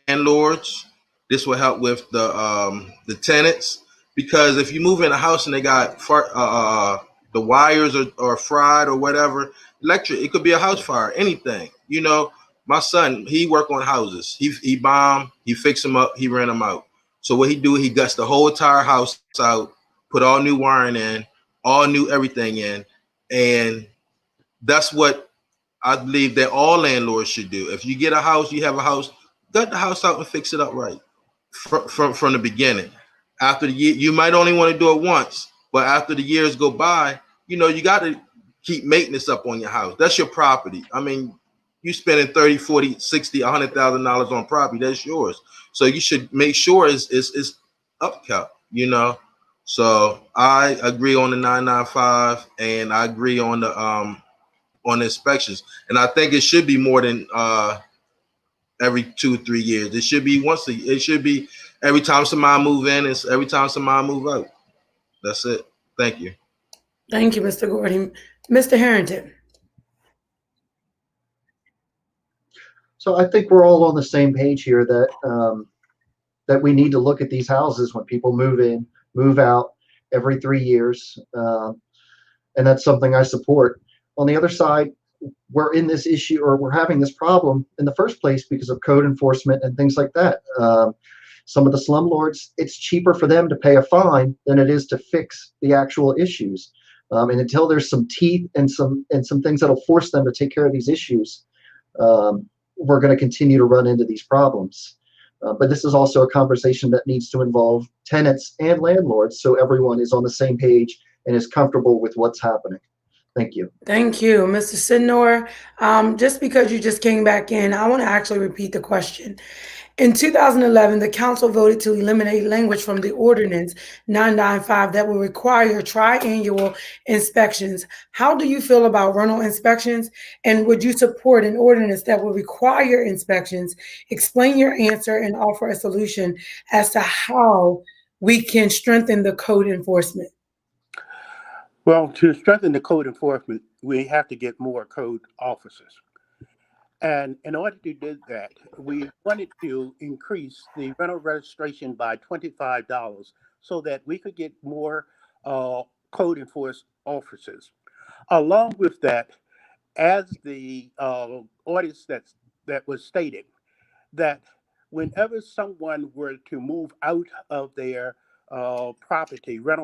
landlords. This will help with the tenants, because if you move in a house and they got the wires are fried or whatever, electric, it could be a house fire, anything. My son, he work on houses. He bomb, he fix them up, he rent them out. So what he do, he guts the whole entire house out, put all new wiring in, all new everything in, and that's what I believe that all landlords should do. If you get a house, you have a house, gut the house out and fix it up right from the beginning. After the year, you might only want to do it once, but after the years go by, you got to keep maintenance up on your house. That's your property. I mean, you spending 30, 40, 60, $100,000 on property, that's yours. So you should make sure it's upkept. So I agree on the 995, and I agree on the inspections. And I think it should be more than every 2-3 years. It should be once it should be every time somebody move in, it's every time somebody move out. That's it. Thank you. Thank you, Mr. Gordy. Mr. Harrington. So I think we're all on the same page here that we need to look at these houses when people move in, move out every 3 years, and that's something I support. On the other side, we're in this issue, or we're having this problem in the first place because of code enforcement and things like that. Some of the slumlords, it's cheaper for them to pay a fine than it is to fix the actual issues. And until there's some teeth and some things that'll force them to take care of these issues, we're going to continue to run into these problems. But this is also a conversation that needs to involve tenants and landlords, so everyone is on the same page and is comfortable with what's happening. Thank you. Thank you, Mr. Syndor. Just because you just came back in, I want to actually repeat the question. In 2011, the council voted to eliminate language from the ordinance 995 that will require triannual inspections. How do you feel about rental inspections? And would you support an ordinance that will require inspections? Explain your answer and offer a solution as to how we can strengthen the code enforcement. Well, to strengthen the code enforcement, we have to get more code officers. And in order to do that, we wanted to increase the rental registration by $25 so that we could get more code enforcement officers. Along with that, as the ordinance that was stated, that whenever someone were to move out of their rental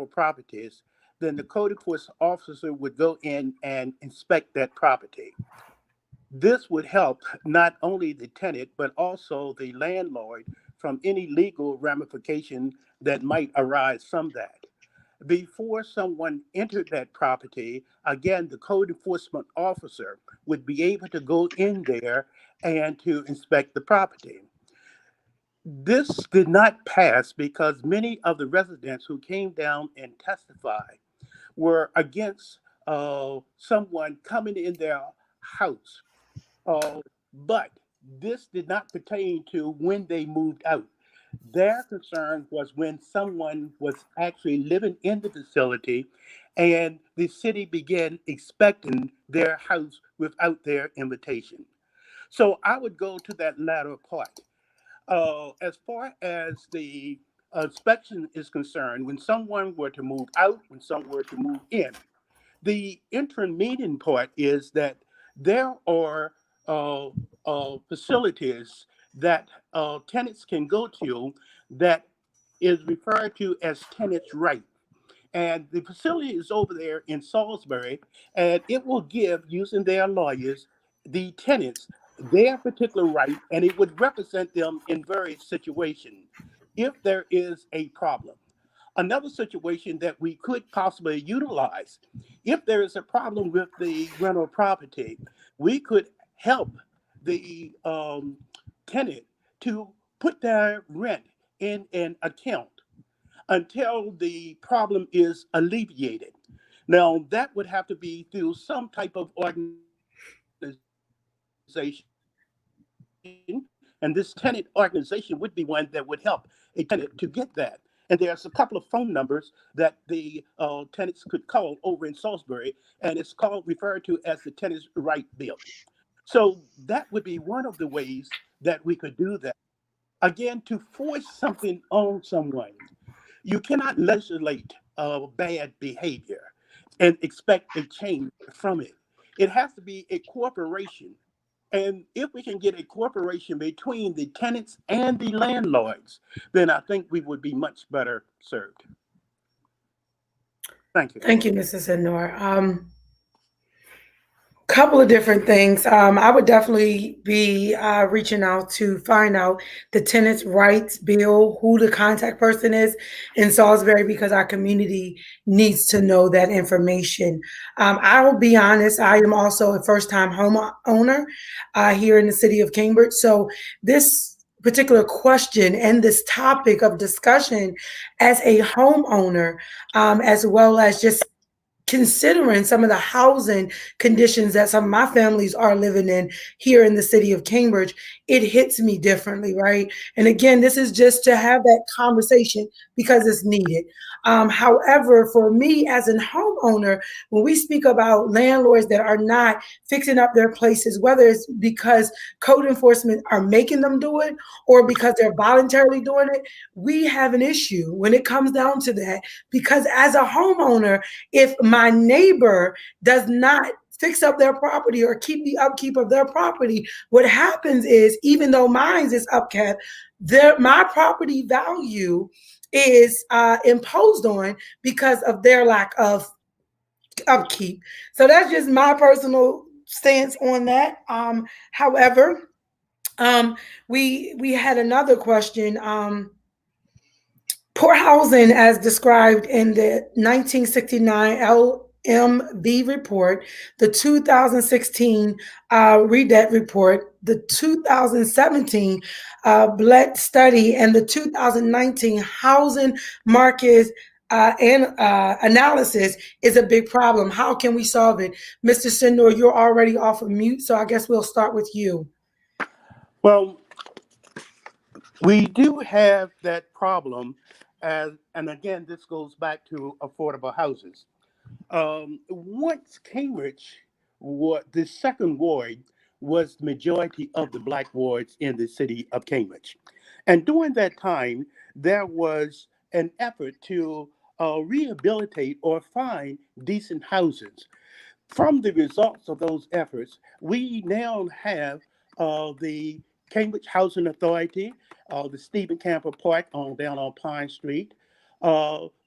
properties, then the code enforcement officer would go in and inspect that property. This would help not only the tenant, but also the landlord from any legal ramification that might arise from that. Before someone entered that property, again, the code enforcement officer would be able to go in there and to inspect the property. This did not pass because many of the residents who came down and testified were against someone coming in their house. But this did not pertain to when they moved out. Their concern was when someone was actually living in the facility and the city began inspecting their house without their invitation. So I would go to that latter part. As far as the inspection is concerned, when someone were to move out, when someone were to move in, the intermediate part is that there are facilities that tenants can go to that is referred to as tenants' right. And the facility is over there in Salisbury, and it will give, using their lawyers, the tenants their particular right, and it would represent them in various situations if there is a problem. Another situation that we could possibly utilize, if there is a problem with the rental property, we could help the tenant to put their rent in an account until the problem is alleviated. Now, that would have to be through some type of organization, and this tenant organization would be one that would help a tenant to get that. And there's a couple of phone numbers that the tenants could call over in Salisbury, and it's called referred to as the tenants' right bill. So that would be one of the ways that we could do that. Again, to force something on someone, you cannot legislate bad behavior and expect a change from it. It has to be a corporation. And if we can get a cooperation between the tenants and the landlords, then I think we would be much better served. Thank you. Thank you, Mrs. Syndor. Couple of different things. I would definitely be reaching out to find out the tenants' rights bill, who the contact person is in Salisbury, because our community needs to know that information. I will be honest, I am also a first time homeowner here in the city of Cambridge. So this particular question and this topic of discussion as a homeowner, as well as just considering some of the housing conditions that some of my families are living in here in the city of Cambridge, it hits me differently, right? And again, this is just to have that conversation because it's needed. However, for me as a homeowner, when we speak about landlords that are not fixing up their places, whether it's because code enforcement are making them do it or because they're voluntarily doing it, we have an issue when it comes down to that. Because as a homeowner, if my neighbor does not fix up their property or keep the upkeep of their property, what happens is, even though mine is upkept, my property value is imposed on because of their lack of upkeep. So that's just my personal stance on that. However, we had another question. Poor housing, as described in the 1969 LMB report, the 2016 REDET report, the 2017 BLET study, and the 2019 housing market and analysis is a big problem. How can we solve it? Mr. Syndor, you're already off of mute, so I guess we'll start with you. Well, we do have that problem, and again, this goes back to affordable houses. Once Cambridge, the second ward was the majority of the black wards in the city of Cambridge. And during that time, there was an effort to rehabilitate or find decent houses. From the results of those efforts, we now have the Cambridge Housing Authority, the Stephen Camper Park down on Pine Street.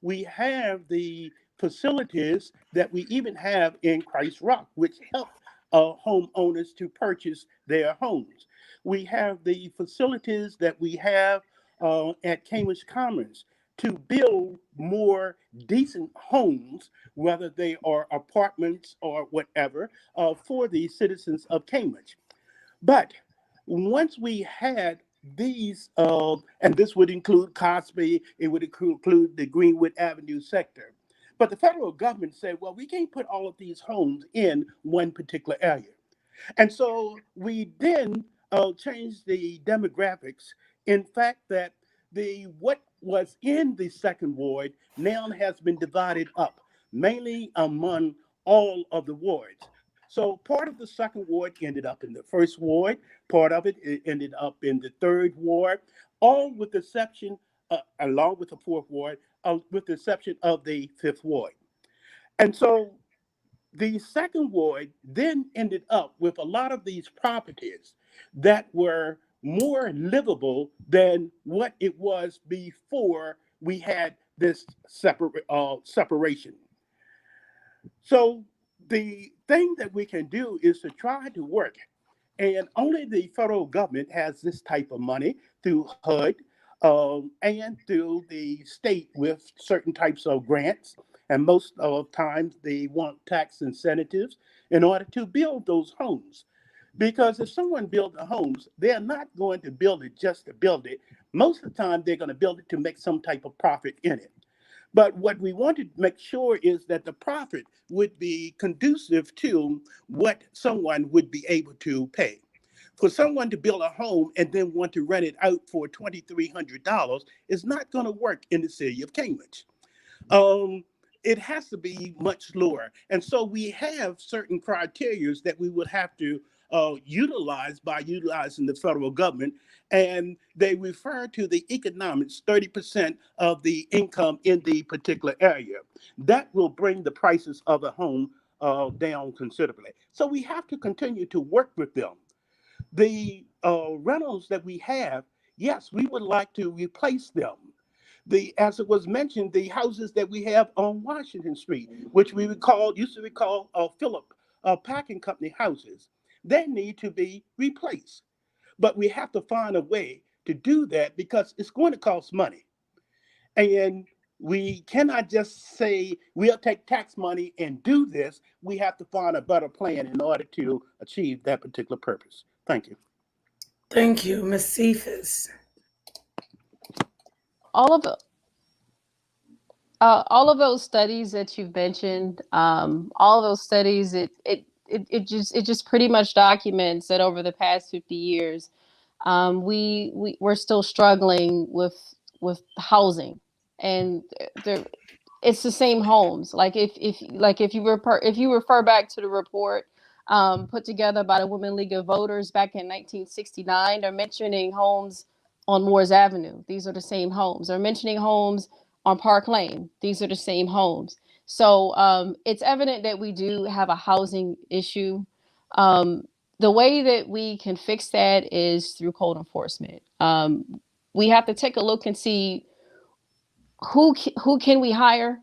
We have the facilities that we even have in Christ Rock, which help homeowners to purchase their homes. We have the facilities that we have at Cambridge Commons to build more decent homes, whether they are apartments or whatever, for the citizens of Cambridge. But once we had these, and this would include Cosby, it would include the Greenwood Avenue sector. But the federal government said, well, we can't put all of these homes in one particular area. And so we then changed the demographics. In fact, that the what was in the second ward now has been divided up, mainly among all of the wards. So part of the second ward ended up in the first ward, part of it ended up in the third ward, all with the exception, along with the fourth ward, with the exception of the fifth ward. And so the second ward then ended up with a lot of these properties that were more livable than what it was before we had this separation. So the thing that we can do is to try to work, and only the federal government has this type of money through HUD and through the state with certain types of grants. And most of the times they want tax incentives in order to build those homes. Because if someone builds the homes, they're not going to build it just to build it. Most of the time, they're going to build it to make some type of profit in it. But what we want to make sure is that the profit would be conducive to what someone would be able to pay. For someone to build a home and then want to rent it out for $2,300 is not going to work in the city of Cambridge. Um, it has to be much lower. And so we have certain criteria that we would have to utilize by utilizing the federal government. And they refer to the economics, 30% of the income in the particular area. That will bring the prices of the home down considerably. So we have to continue to work with them. The rentals that we have, yes, we would like to replace them. As it was mentioned, the houses that we have on Washington Street, which we used to recall Philip packing company houses. They need to be replaced. But we have to find a way to do that because it's going to cost money. And we cannot just say we'll take tax money and do this. We have to find a better plan in order to achieve that particular purpose. Thank you. Thank you, Ms. Cephas. All of all of those studies that you've mentioned, all of those studies, it just pretty much documents that over the past 50 years, we're still struggling with housing, and there it's the same homes. Like if you refer back to the report put together by the Women League of Voters back in 1969, they're mentioning homes on Moores Avenue. These are the same homes. They're mentioning homes on Park Lane. These are the same homes. So it's evident that we do have a housing issue. The way that we can fix that is through code enforcement. We have to take a look and see who can we hire.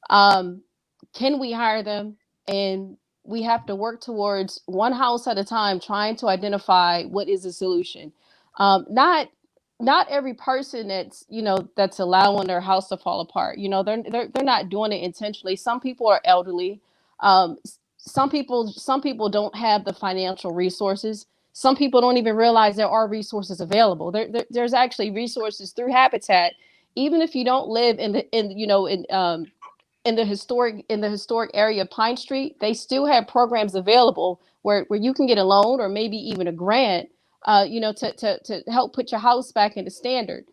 Can we hire them? And we have to work towards one house at a time, trying to identify what is the solution. Not every person that's allowing their house to fall apart. They're not doing it intentionally. Some people are elderly. Um, some people don't have the financial resources. Some people don't even realize there are resources available. There's actually resources through Habitat, even if you don't live in the historic area of Pine Street. They still have programs available where you can get a loan or maybe even a grant, to help put your house back into standard.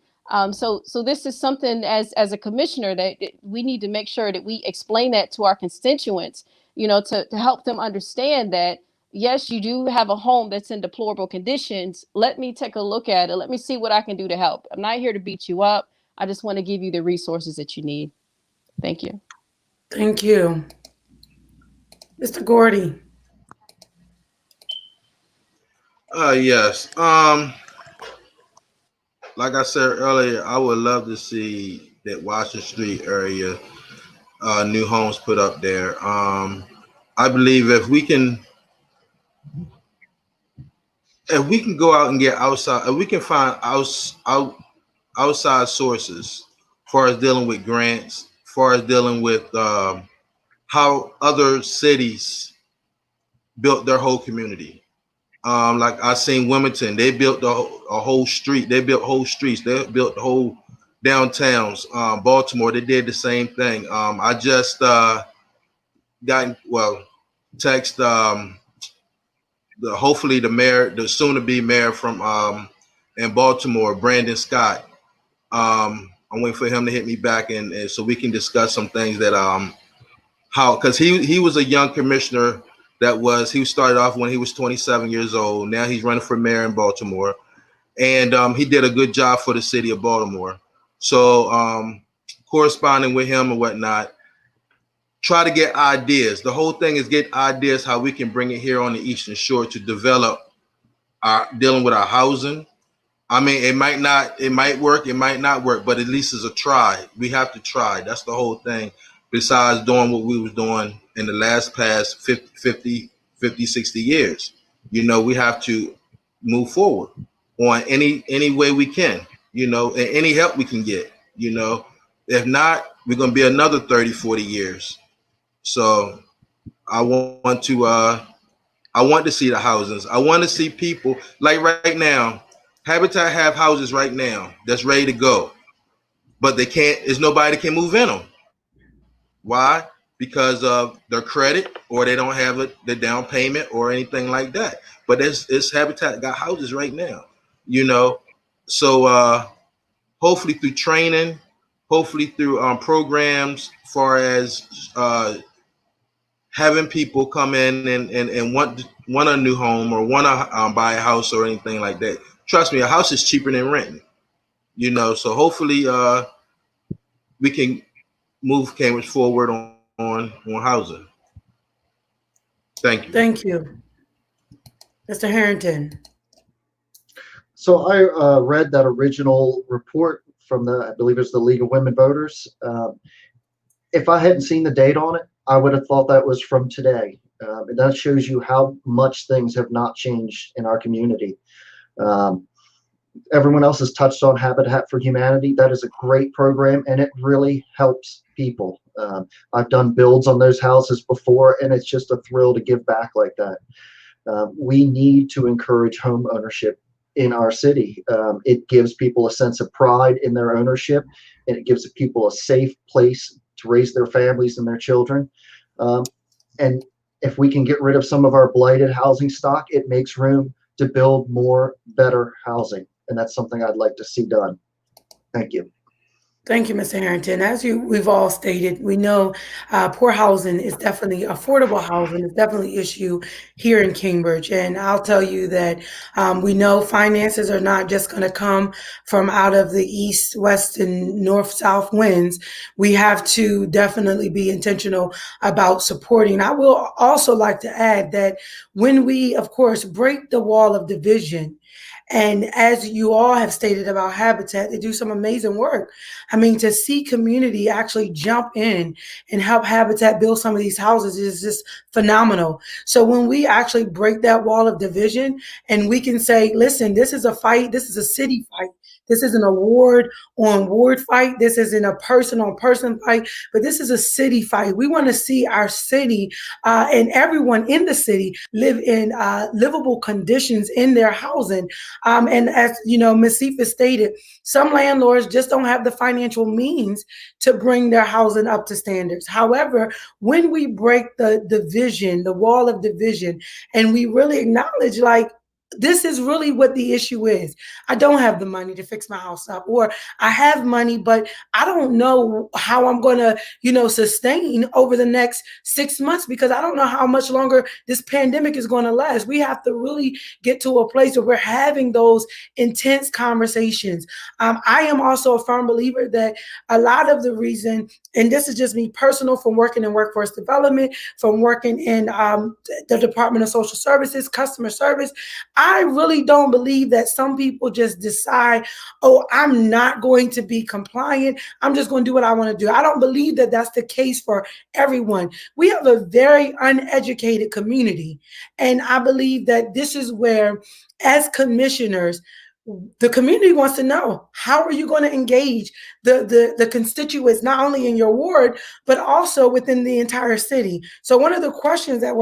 So this is something as a commissioner that we need to make sure that we explain that to our constituents, to help them understand that, yes, you do have a home that's in deplorable conditions. Let me take a look at it. Let me see what I can do to help. I'm not here to beat you up. I just want to give you the resources that you need. Thank you. Thank you. Mr. Gordy. Yes. Like I said earlier, I would love to see that Washington Street area, new homes put up there. I believe if we can go out and get outside, if we can find outside sources, as far as dealing with grants, as far as dealing with how other cities built their whole community. Like I seen Wilmington, they built a whole street. They built whole streets. They built the whole downtowns. Baltimore, they did the same thing. I just text hopefully the mayor, the soon to be mayor from in Baltimore, Brandon Scott. I'm waiting for him to hit me back and so we can discuss some things that because he was a young commissioner he started off when he was 27 years old. Now he's running for mayor in Baltimore, and he did a good job for the city of Baltimore. So corresponding with him and whatnot, try to get ideas. The whole thing is get ideas how we can bring it here on the Eastern Shore to develop dealing with our housing. I mean, it might work, it might not work, but at least it's a try. We have to try. That's the whole thing. Besides doing what we was doing in the past 50, 60 years. We have to move forward on any way we can, and any help we can get, If not, we're going to be another 30, 40 years. So I want to see the houses. I want to see people like right now. Habitat have houses right now that's ready to go, but there's nobody that can move in them. Why? Because of their credit, or they don't have the down payment or anything like that. But it's Habitat got houses right now, So hopefully through training, hopefully through programs, as far as having people come in and want a new home or want to buy a house or anything like that. Trust me, a house is cheaper than renting. So hopefully we can move Cambridge forward on housing. Thank you. Thank you. Mr. Harrington. So I read that original report from I believe it's the League of Women Voters. If I hadn't seen the date on it, I would have thought that was from today. And that shows you how much things have not changed in our community. Um, Everyone else has touched on Habitat for Humanity. That is a great program, and it really helps people. I've done builds on those houses before, and it's just a thrill to give back like that. We need to encourage home ownership in our city. It gives people a sense of pride in their ownership, and it gives people a safe place to raise their families and their children. And if we can get rid of some of our blighted housing stock, it makes room to build more, better housing. And that's something I'd like to see done. Thank you. Thank you, Mr. Harrington. As we've all stated, we know poor housing is definitely affordable housing is definitely an issue here in Cambridge. And I'll tell you that we know finances are not just going to come from out of the east, west, and north, south winds. We have to definitely be intentional about supporting. I will also like to add that when we, of course, break the wall of division, and as you all have stated about Habitat, they do some amazing work. I mean, to see community actually jump in and help Habitat build some of these houses is just phenomenal. So when we actually break that wall of division and we can say, listen, this is a fight, this is a city fight. This isn't a ward on ward fight. This isn't a person on person fight, but this is a city fight. We want to see our city and everyone in the city live in livable conditions in their housing. And as you know, Ms. Cephas stated, some landlords just don't have the financial means to bring their housing up to standards. However, when we break the division, the wall of division, and we really acknowledge, like, this is really what the issue is. I don't have the money to fix my house up, or I have money, but I don't know how I'm going to, sustain over the next 6 months because I don't know how much longer this pandemic is going to last. We have to really get to a place where we're having those intense conversations. I am also a firm believer that a lot of the reason, and this is just me personal from working in workforce development, from working in the Department of Social Services, customer service, I really don't believe that some people just decide, oh, I'm not going to be compliant. I'm just going to do what I want to do. I don't believe that that's the case for everyone. We have a very uneducated community. And I believe that this is where, as commissioners, the community wants to know, how are you going to engage the constituents, not only in your ward, but also within the entire city. So one of the questions that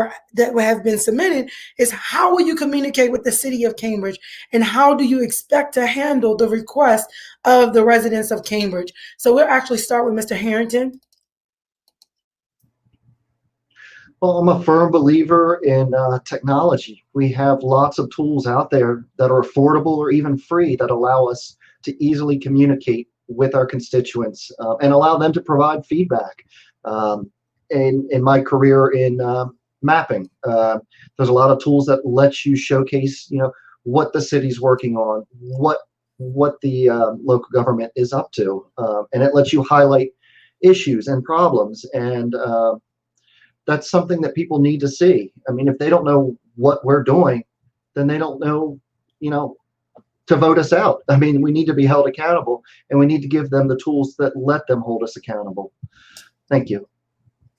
have been submitted is, how will you communicate with the city of Cambridge, and how do you expect to handle the request of the residents of Cambridge? So we'll actually start with Mr. Harrington. Well, I'm a firm believer in technology. We have lots of tools out there that are affordable or even free that allow us to easily communicate with our constituents and allow them to provide feedback. In my career in mapping, there's a lot of tools that let you showcase, what the city's working on, what the local government is up to, and it lets you highlight issues and problems, and that's something that people need to see. I mean, if they don't know what we're doing, then they don't know, to vote us out. I mean, we need to be held accountable, and we need to give them the tools that let them hold us accountable. Thank you.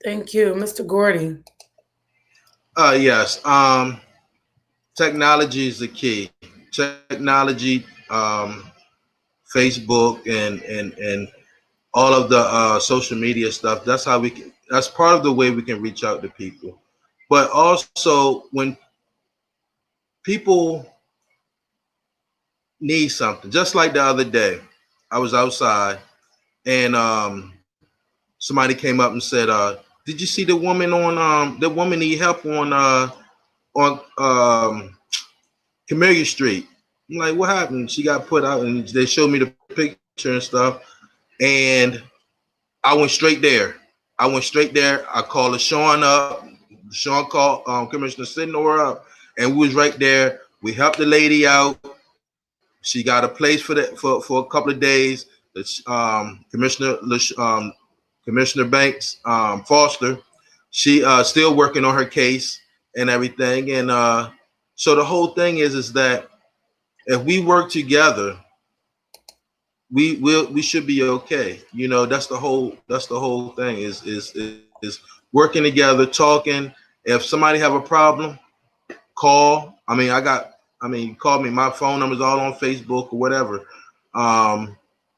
Thank you. Mr. Gordy. Yes. Technology is the key. Technology, Facebook and all of the social media stuff. That's how that's part of the way we can reach out to people. But also, when people need something, just like the other day, I was outside and somebody came up and said, "Did you see the woman on the woman need help on Camellia Street?" I'm like, "What happened?" She got put out, and they showed me the picture and stuff, and I went straight there. I called LaJan up. LaJan called Commissioner Syndor up, and we was right there. We helped the lady out. She got a place for a couple of days. Commissioner Banks Foster, she still working on her case and everything. And so the whole thing is that if we work together, we should be okay. That's the whole thing is working together, talking, If somebody have a problem, call. Call me. My phone number's all on Facebook or whatever.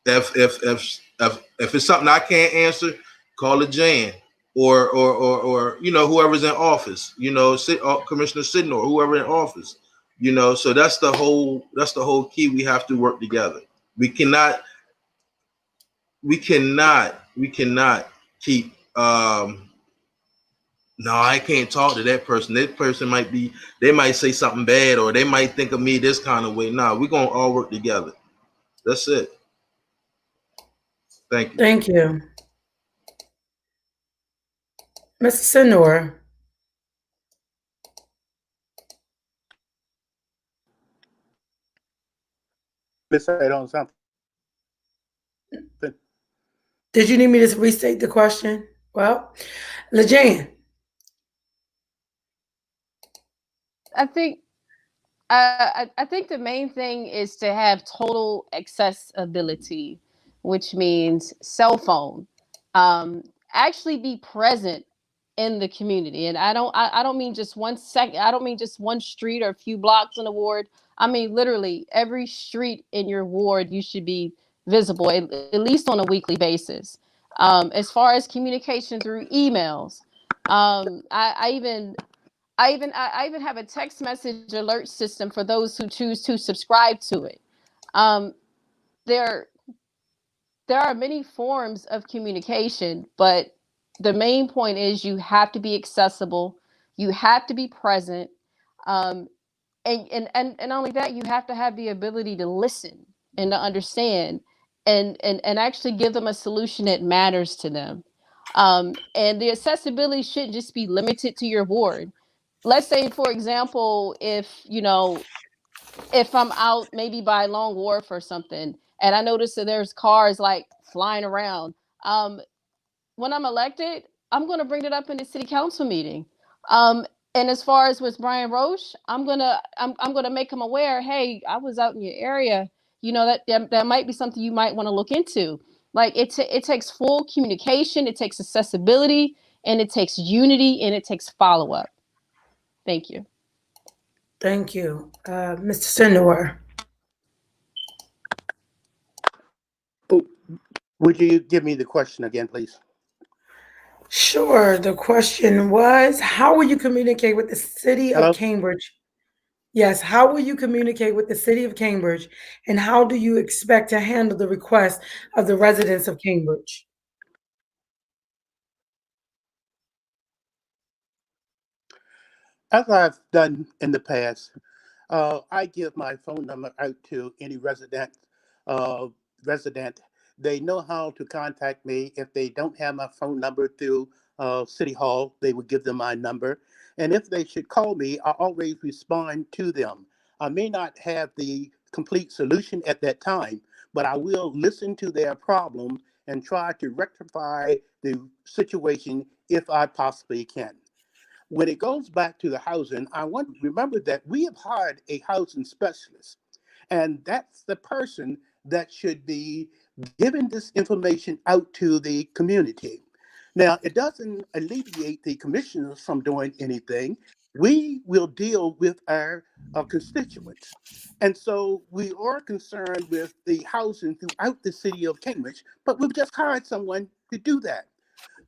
If it's something I can't answer, call LaJan or whoever's in office. Commissioner Syndor, whoever in office. So that's the whole key. We have to work together. We cannot keep no, I can't talk to that person. That person they might say something bad, or they might think of me this kind of way. No, we're gonna all work together. That's it. Thank you. Thank you. Mr. Syndor, Let's say on something. did you need me to restate the question? Well, LaJan. I think I think the main thing is to have total accessibility, which means cell phone. Actually be present in the community. And I don't mean just 1 second. I don't mean just one street or a few blocks in a ward. I mean, literally every street in your ward, you should be visible at least on a weekly basis. As far as communication through emails, I even have a text message alert system for those who choose to subscribe to it. Um, there there are many forms of communication, but the main point is you have to be accessible, you have to be present, um, and not only that, you have to have the ability to listen and to understand and actually give them a solution that matters to them. And the accessibility shouldn't just be limited to your ward. Let's say, for example, if I'm out maybe by Long Wharf or something, and I notice that there's cars like flying around. Um, when I'm elected, I'm going to bring it up in the city council meeting. Um, and as far as with Brian Roche, I'm gonna make him aware. Hey, I was out in your area. That might be something you might want to look into. Like it takes full communication, it takes accessibility, and it takes unity, and it takes follow up. Thank you. Thank you. Mr. Syndor. Would you give me the question again, please? Sure. The question was, how will you communicate with the city of Hello? Cambridge? Yes, how will you communicate with the city of Cambridge, and how do you expect to handle the requests of the residents of Cambridge? As I've done in the past, I give my phone number out to any uh, resident. They know how to contact me. If they don't have my phone number through City Hall, they would give them my number. And if they should call me, I always respond to them. I may not have the complete solution at that time, but I will listen to their problem and try to rectify the situation if I possibly can. When it goes back to the housing, I want to remember that we have hired a housing specialist, and that's the person that should be giving this information out to the community. Now, it doesn't alleviate the commissioners from doing anything. We will deal with our constituents. And so we are concerned with the housing throughout the city of Cambridge, but we've just hired someone to do that.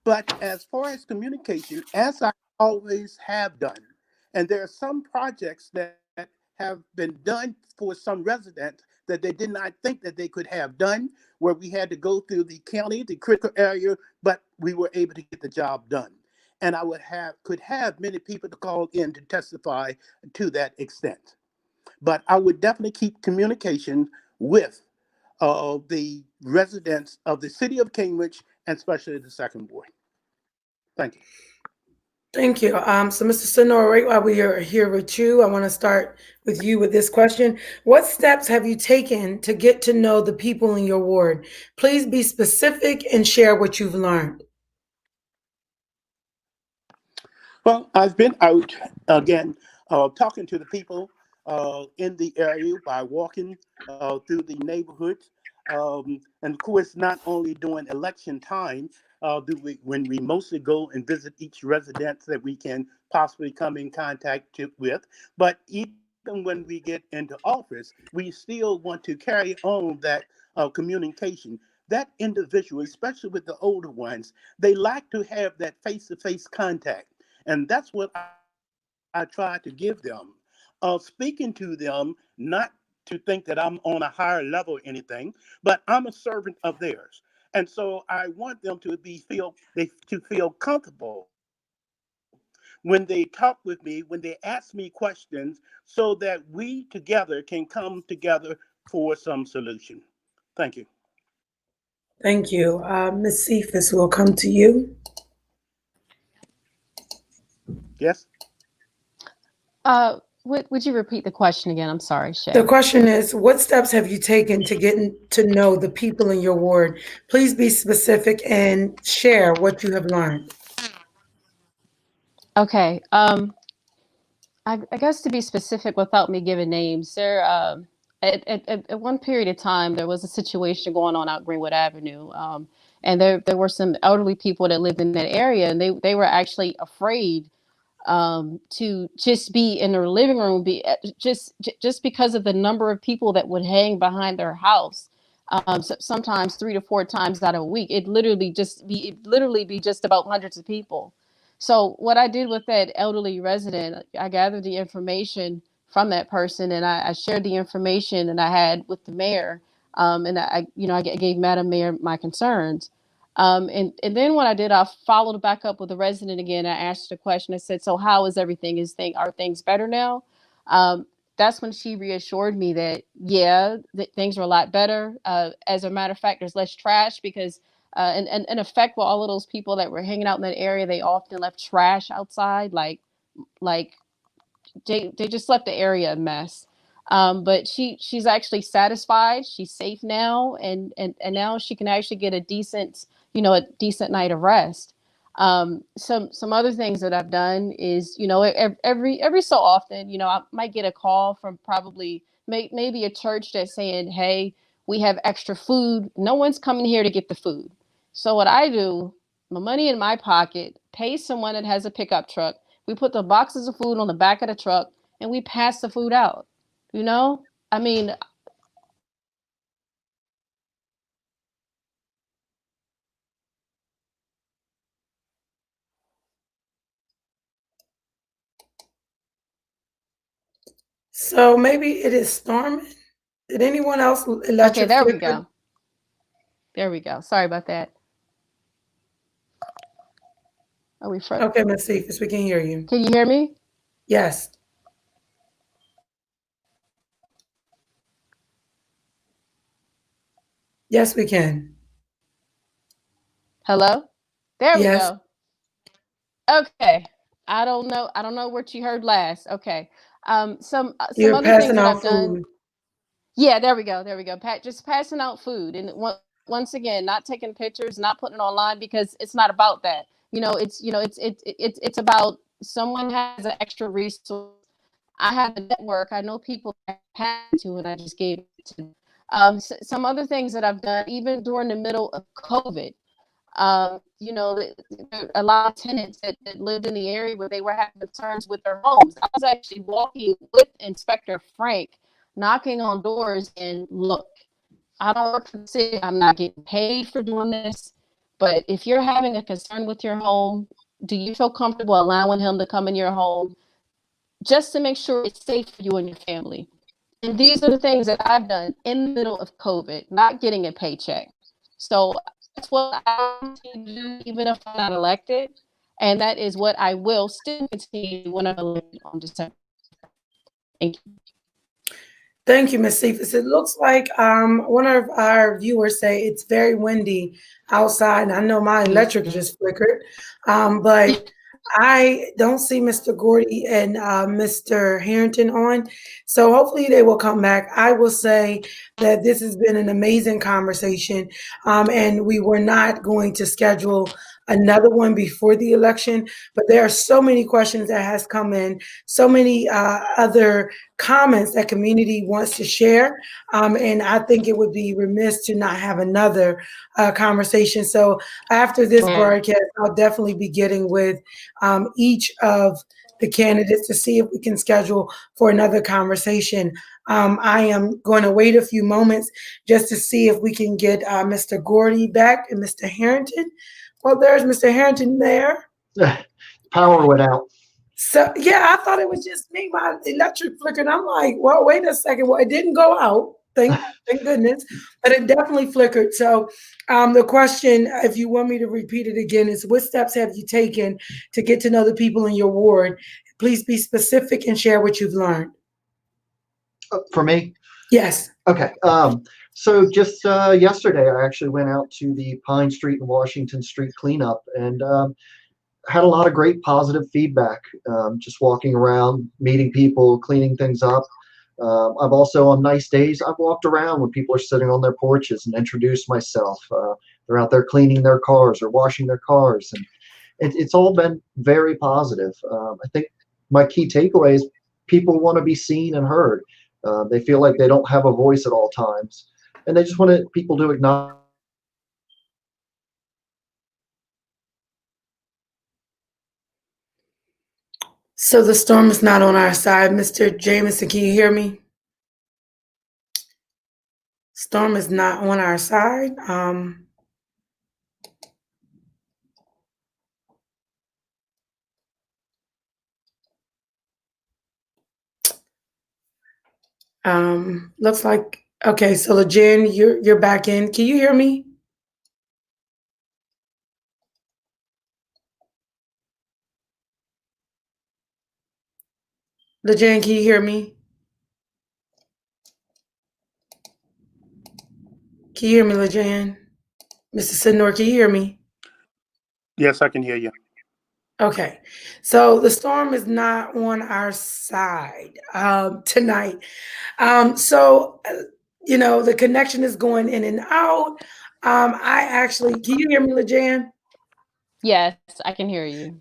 But as far as communication, as I always have done, and there are some projects that have been done for some residents that they did not think that they could have done, where we had to go through the county, the critical area, but we were able to get the job done. And I could have many people to call in to testify to that extent. But I would definitely keep communication with the residents of the city of Cambridge and especially the second ward. Thank you. Thank you. So, Mr. Syndor, right while we are here with you, I want to start with you with this question. What steps have you taken to get to know the people in your ward? Please be specific and share what you've learned. Well, I've been out again, talking to the people in the area by walking through the neighborhoods. And of course, not only during election time when we mostly go and visit each residence that we can possibly come in contact with, but even when we get into office, we still want to carry on that communication. That individual, especially with the older ones, they like to have that face-to-face contact. And that's what I try to give them. Speaking to them, not to think that I'm on a higher level or anything, but I'm a servant of theirs. And so I want them to feel comfortable when they talk with me, when they ask me questions, so that we together can come together for some solution. Thank you. Thank you. Ms. Cephas, will come to you. Yes? Would you repeat the question again? I'm sorry, Shay. The question is, what steps have you taken to get to know the people in your ward? Please be specific and share what you have learned. Okay. I guess to be specific without me giving names, at one period of time there was a situation going on out Greenwood Avenue, and there were some elderly people that lived in that area, and they were actually afraid to just be in their living room, just because of the number of people that would hang behind their house. Sometimes 3 to 4 times out of a week, it'd literally be just about hundreds of people. So what I did with that elderly resident, I gathered the information from that person, and I shared the information that I had with the mayor, and I gave Madam Mayor my concerns. And then what I did, I followed back up with the resident again. I asked her a question. I said, "So how is everything? Are things better now?" That's when she reassured me that yeah, that things are a lot better. As a matter of fact, there's less trash because and in effect, with all of those people that were hanging out in that area, they often left trash outside, like they just left the area a mess. But she's actually satisfied. She's safe now, and now she can actually get a decent night of rest. Some other things that I've done is, every so often, I might get a call from probably maybe a church that's saying, "Hey, we have extra food. No one's coming here to get the food." So what I do, my money in my pocket, pay someone that has a pickup truck. We put the boxes of food on the back of the truck and we pass the food out. You know, I mean, So maybe it is storming. Did anyone else okay, electric there we flicker? go. There we go. Sorry about that. Are we front? Okay, Ms. Cephas, we can hear you. Can you hear me? Yes. Yes, we can. Hello? There we Yes. go. Okay. I don't know what you heard last. Okay. Some You're other things passing that out I've done. food. Yeah, there we go. There we go. Just passing out food, and once again, not taking pictures, not putting it online because it's not about that. It's about someone has an extra resource. I have a network. I know people that have to, and I just gave it to them. Some other things that I've done, even during the middle of COVID. A lot of tenants that lived in the area where they were having concerns with their homes. I was actually walking with Inspector Frank, knocking on doors and look, I don't work for the city. I'm not getting paid for doing this. But if you're having a concern with your home, do you feel comfortable allowing him to come in your home just to make sure it's safe for you and your family? And these are the things that I've done in the middle of COVID, not getting a paycheck. So that's what I continue to do, even if I'm not elected. And that is what I will still continue to do when I'm elected on December. Thank you. Thank you, Ms. Cephas. It looks like one of our viewers say it's very windy outside. And I know my electric just flickered, but I don't see Mr. Gordy and Mr. Harrington on. So hopefully they will come back. I will say that this has been an amazing conversation, and we were not going to schedule another one before the election. But there are so many questions that has come in, so many other comments that community wants to share. And I think it would be remiss to not have another conversation. So after this broadcast, I'll definitely be getting with each of the candidates to see if we can schedule for another conversation. I am going to wait a few moments just to see if we can get Mr. Gordy back and Mr. Harrington. Well, there's Mr. Harrington there. Power went out. So yeah, I thought it was just me. My electric flickered. I'm like, well, wait a second. Well, it didn't go out. Thank goodness, but it definitely flickered. So the question, if you want me to repeat it again, is what steps have you taken to get to know the people in your ward? Please be specific and share what you've learned. For me? Yes. Okay. So just yesterday, I actually went out to the Pine Street and Washington Street cleanup and had a lot of great positive feedback. Just walking around, meeting people, cleaning things up. I've also, on nice days, I've walked around when people are sitting on their porches and introduced myself. They're out there cleaning their cars or washing their cars, and it's all been very positive. I think my key takeaway is people want to be seen and heard. They feel like they don't have a voice at all times, and they just want people to acknowledge. So the storm is not on our side. Mr. Jameson, can you hear me? Storm is not on our side. Looks like, okay, so LaJan, you're back in. Can you hear me? LaJan, can you hear me? Can you hear me, LaJan? Mr. Syndor, can you hear me? Yes, I can hear you. Okay, so the storm is not on our side tonight. The connection is going in and out. Can you hear me, LaJan? Yes, I can hear you.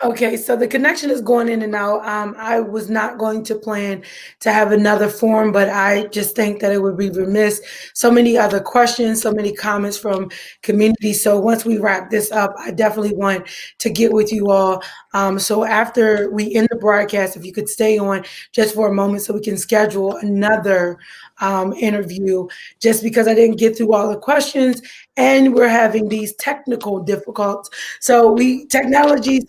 Okay, so the connection is going in and out. I was not going to plan to have another forum, but I just think that it would be remiss. So many other questions, so many comments from community. So once we wrap this up, I definitely want to get with you all. So after we end the broadcast, if you could stay on just for a moment so we can schedule another interview, just because I didn't get through all the questions and we're having these technical difficulties. So technology,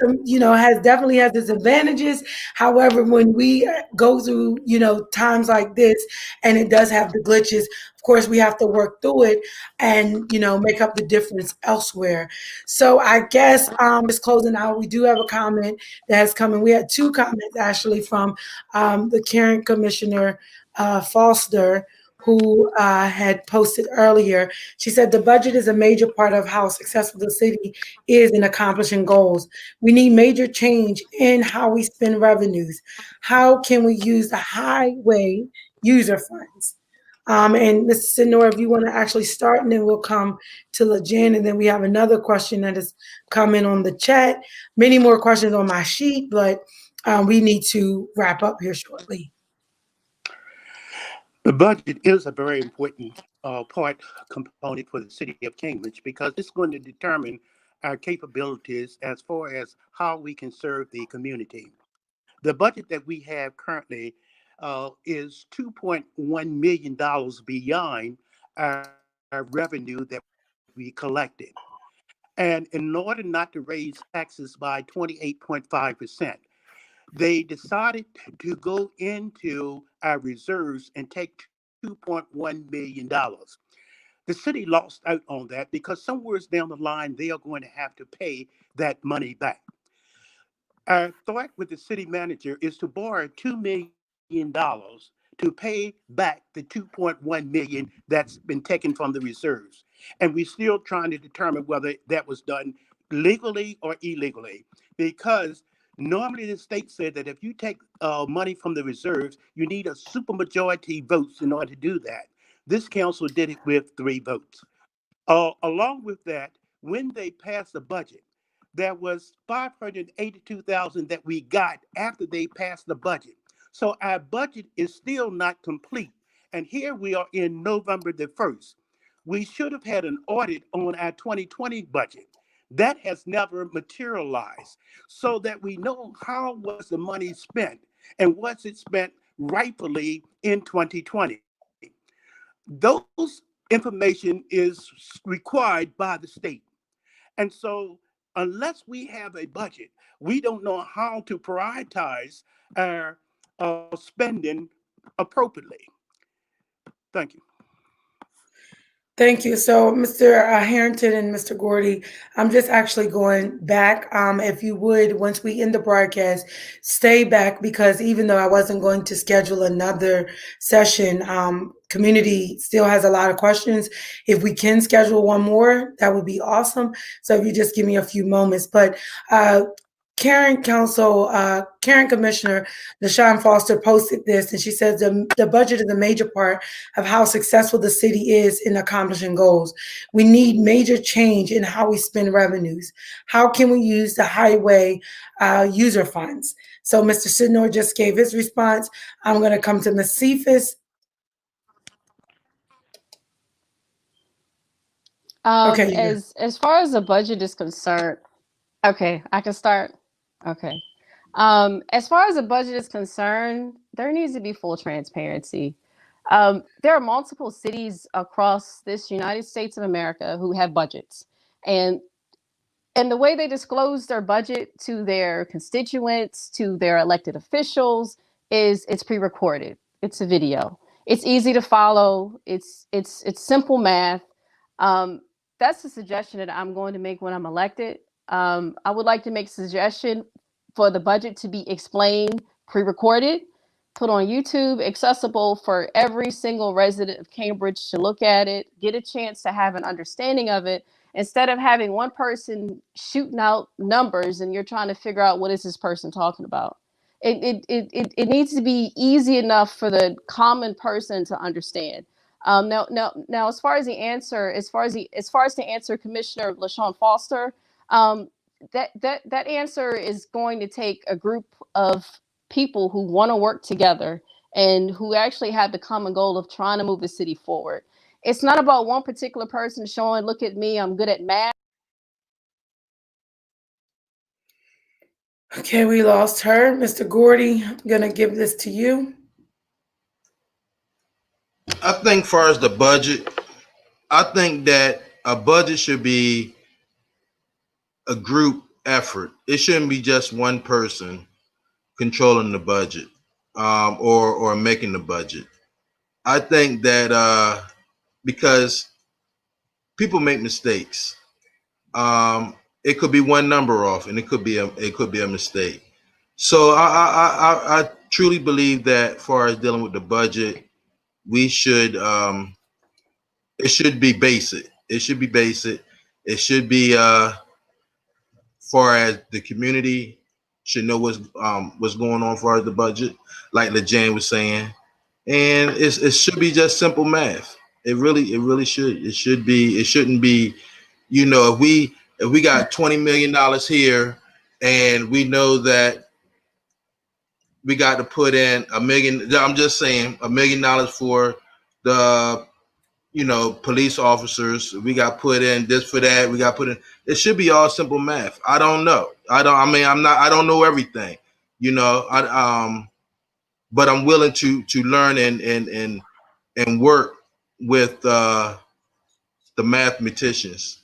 definitely has its advantages. However, when we go through, times like this, and it does have the glitches, of course, we have to work through it and, make up the difference elsewhere. So I guess just closing out, we do have a comment that has come in. We had two comments actually from the Karen Commissioner Foster, who had posted earlier. She said the budget is a major part of how successful the city is in accomplishing goals. We need major change in how we spend revenues. How can we use the highway user funds? And Mr. Syndor, if you want to actually start, and then we'll come to LaJan, and then we have another question that has come in on the chat. Many more questions on my sheet, but we need to wrap up here shortly. The budget is a very important component for the city of Cambridge because it's going to determine our capabilities as far as how we can serve the community. The budget that we have currently is $2.1 million beyond our revenue that we collected. And in order not to raise taxes by 28.5%, they decided to go into our reserves and take $2.1 million. The city lost out on that because somewhere down the line, they are going to have to pay that money back. Our thought with the city manager is to borrow $2 million to pay back the 2.1 million that's been taken from the reserves. And we're still trying to determine whether that was done legally or illegally. Because normally the state said that if you take money from the reserves, you need a supermajority votes in order to do that. This council did it with 3 votes. Along with that, when they passed the budget, there was 582,000 that we got after they passed the budget. So our budget is still not complete. And here we are in November the 1st. We should have had an audit on our 2020 budget. That has never materialized so that we know how was the money spent and was it spent rightfully in 2020. Those information is required by the state. And so, unless we have a budget, we don't know how to prioritize our spending appropriately. Thank you. Thank you. So, Mr. Harrington and Mr. Gordy, I'm just actually going back. If you would, once we end the broadcast, stay back because even though I wasn't going to schedule another session, community still has a lot of questions. If we can schedule one more, that would be awesome. So if you just give me a few moments. But Karen Commissioner LaJan Foster posted this, and she says the budget is a major part of how successful the city is in accomplishing goals. We need major change in how we spend revenues. How can we use the highway user funds? So Mr. Syndor just gave his response. I'm going to come to Ms. Cephas. Okay. As far as the budget is concerned, okay, I can start. Okay. As far as the budget is concerned, there needs to be full transparency. There are multiple cities across this United States of America who have budgets, and the way they disclose their budget to their constituents, to their elected officials, is it's pre-recorded. It's a video. It's easy to follow. It's simple math. That's the suggestion that I'm going to make when I'm elected. I would like to make a suggestion for the budget to be explained, pre-recorded, put on YouTube, accessible for every single resident of Cambridge to look at it, get a chance to have an understanding of it, instead of having one person shooting out numbers and you're trying to figure out what is this person talking about. It needs to be easy enough for the common person to understand. Now, as far as the answer, as far as to answer Commissioner LaJan Foster, that answer is going to take a group of people who want to work together and who actually have the common goal of trying to move the city forward. It's not about one particular person showing, look at me, I'm good at math. Okay, we lost her. Mr. Gordy, I'm going to give this to you. I think, far as the budget, I think that a budget should be a group effort. It shouldn't be just one person controlling the budget or making the budget. I think that because people make mistakes, it could be one number off, and it could be a mistake. So I truly believe that, as far as dealing with the budget, we should it should be basic. It should be basic. It should be far as the community should know what's going on as far as the budget, like LaJan was saying, and it should be just simple math. It really should. It should be. It shouldn't be. If we got $20 million here, and we know that we got to put in $1 million. I'm just saying $1 million for the police officers. We got put in this for that. We got put in. It should be all simple math. I don't know. I don't know everything. But I'm willing to learn and work with the mathematicians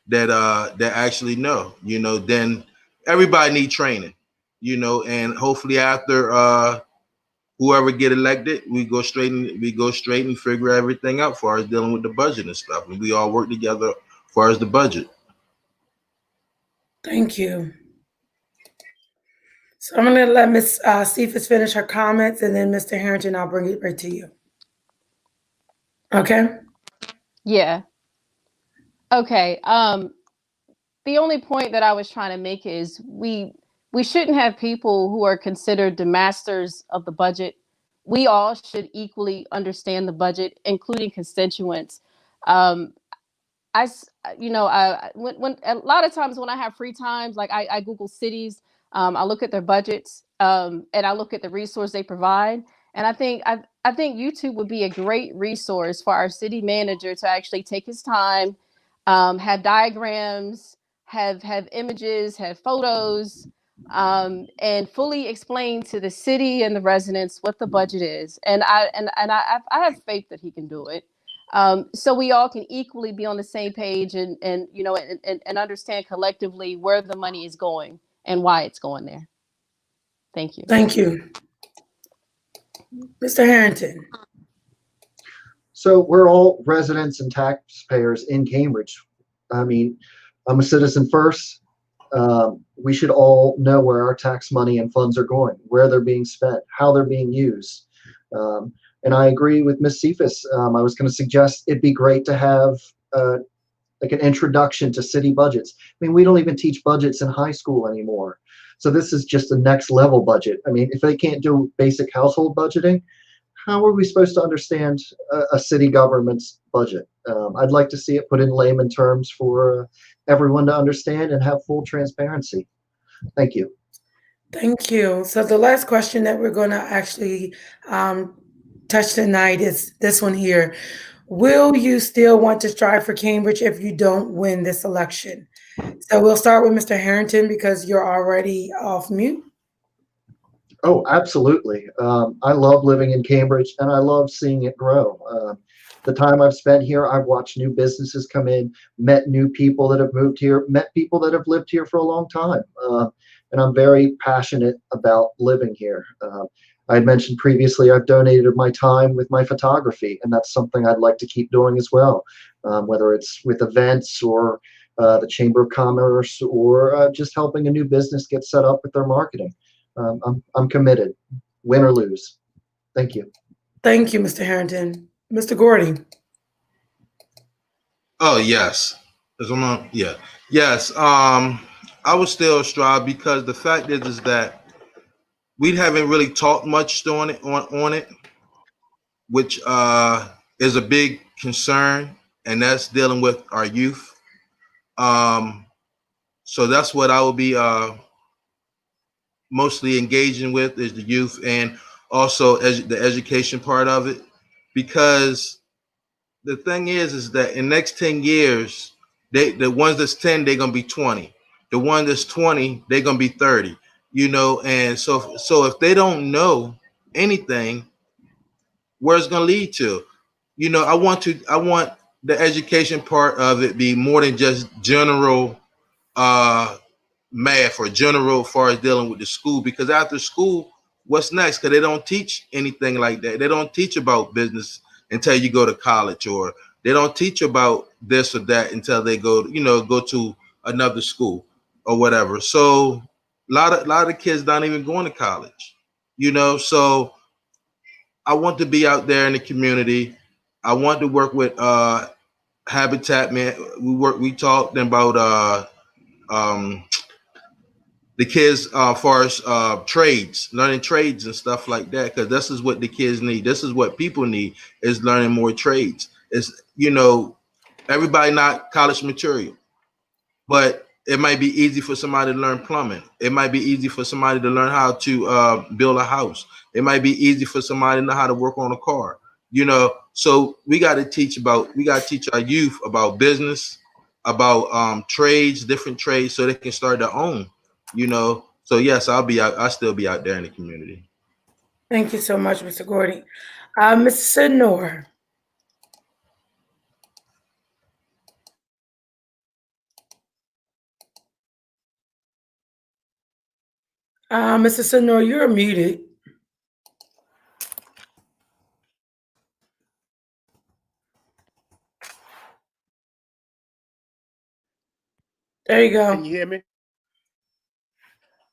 that actually know. Then everybody need training. And hopefully after whoever get elected, we go straight and figure everything out as far as dealing with the budget and stuff, and we all work together as far as the budget. Thank you. So I'm going to let Ms. Cephas finish her comments, and then Mr. Harrington, I'll bring it right to you. Okay? Yeah. Okay. The only point that I was trying to make is we shouldn't have people who are considered the masters of the budget. We all should equally understand the budget, including constituents. when a lot of times when I have free times, like I Google cities, I look at their budgets, and I look at the resource they provide. And I think YouTube would be a great resource for our city manager to actually take his time, have diagrams, have images, have photos, and fully explain to the city and the residents what the budget is. I have faith that he can do it. So we all can equally be on the same page and understand collectively where the money is going and why it's going there. Thank you. Thank you. Mr. Harrington. So we're all residents and taxpayers in Cambridge. I mean, I'm a citizen first. We should all know where our tax money and funds are going, where they're being spent, how they're being used. And I agree with Ms. Cephas. I was going to suggest it'd be great to have like an introduction to city budgets. I mean, we don't even teach budgets in high school anymore. So this is just a next level budget. I mean, if they can't do basic household budgeting, how are we supposed to understand a city government's budget? I'd like to see it put in layman terms for everyone to understand and have full transparency. Thank you. Thank you. So the last question that we're going to actually touch tonight is this one here. Will you still want to strive for Cambridge if you don't win this election? So we'll start with Mr. Harrington because you're already off mute. Oh, absolutely. I love living in Cambridge and I love seeing it grow. The time I've spent here, I've watched new businesses come in, met new people that have moved here, met people that have lived here for a long time. And I'm very passionate about living here. I had mentioned previously I've donated my time with my photography, and that's something I'd like to keep doing as well, whether it's with events or the Chamber of Commerce or just helping a new business get set up with their marketing. I'm committed, win or lose. Thank you. Thank you, Mr. Harrington. Mr. Gordy. Oh yes, yeah, yes. I would still strive because the fact is that we haven't really talked much on it, which is a big concern, and that's dealing with our youth. So that's what I will be mostly engaging with is the youth and also the education part of it, because the thing is that in the next 10 years, the ones that's 10, they're gonna be 20. The one that's 20, they're gonna be 30. And so if they don't know anything, where it's gonna lead to. I want the education part of it be more than just general math or general as far as dealing with the school, because after school, what's next? Because they don't teach anything like that. They don't teach about business until you go to college, or they don't teach about this or that until they go to another school or whatever. So a lot of kids not even going to college, so I want to be out there in the community. I want to work with Habitat, man. We talked about the kids far as trades, learning trades and stuff like that, because this is what the kids need. This is what people need, is learning more trades. It's everybody not college material, but it might be easy for somebody to learn plumbing. It might be easy for somebody to learn how to build a house. It might be easy for somebody to know how to work on a car. So we got to teach our youth about business, about trades, different trades, so they can start their own. So yes, I'll still be out there in the community. Thank you so much, Mr. Gordy. Mr. Syndor. Mr. Syndor, you're muted. There you go. Can you hear me?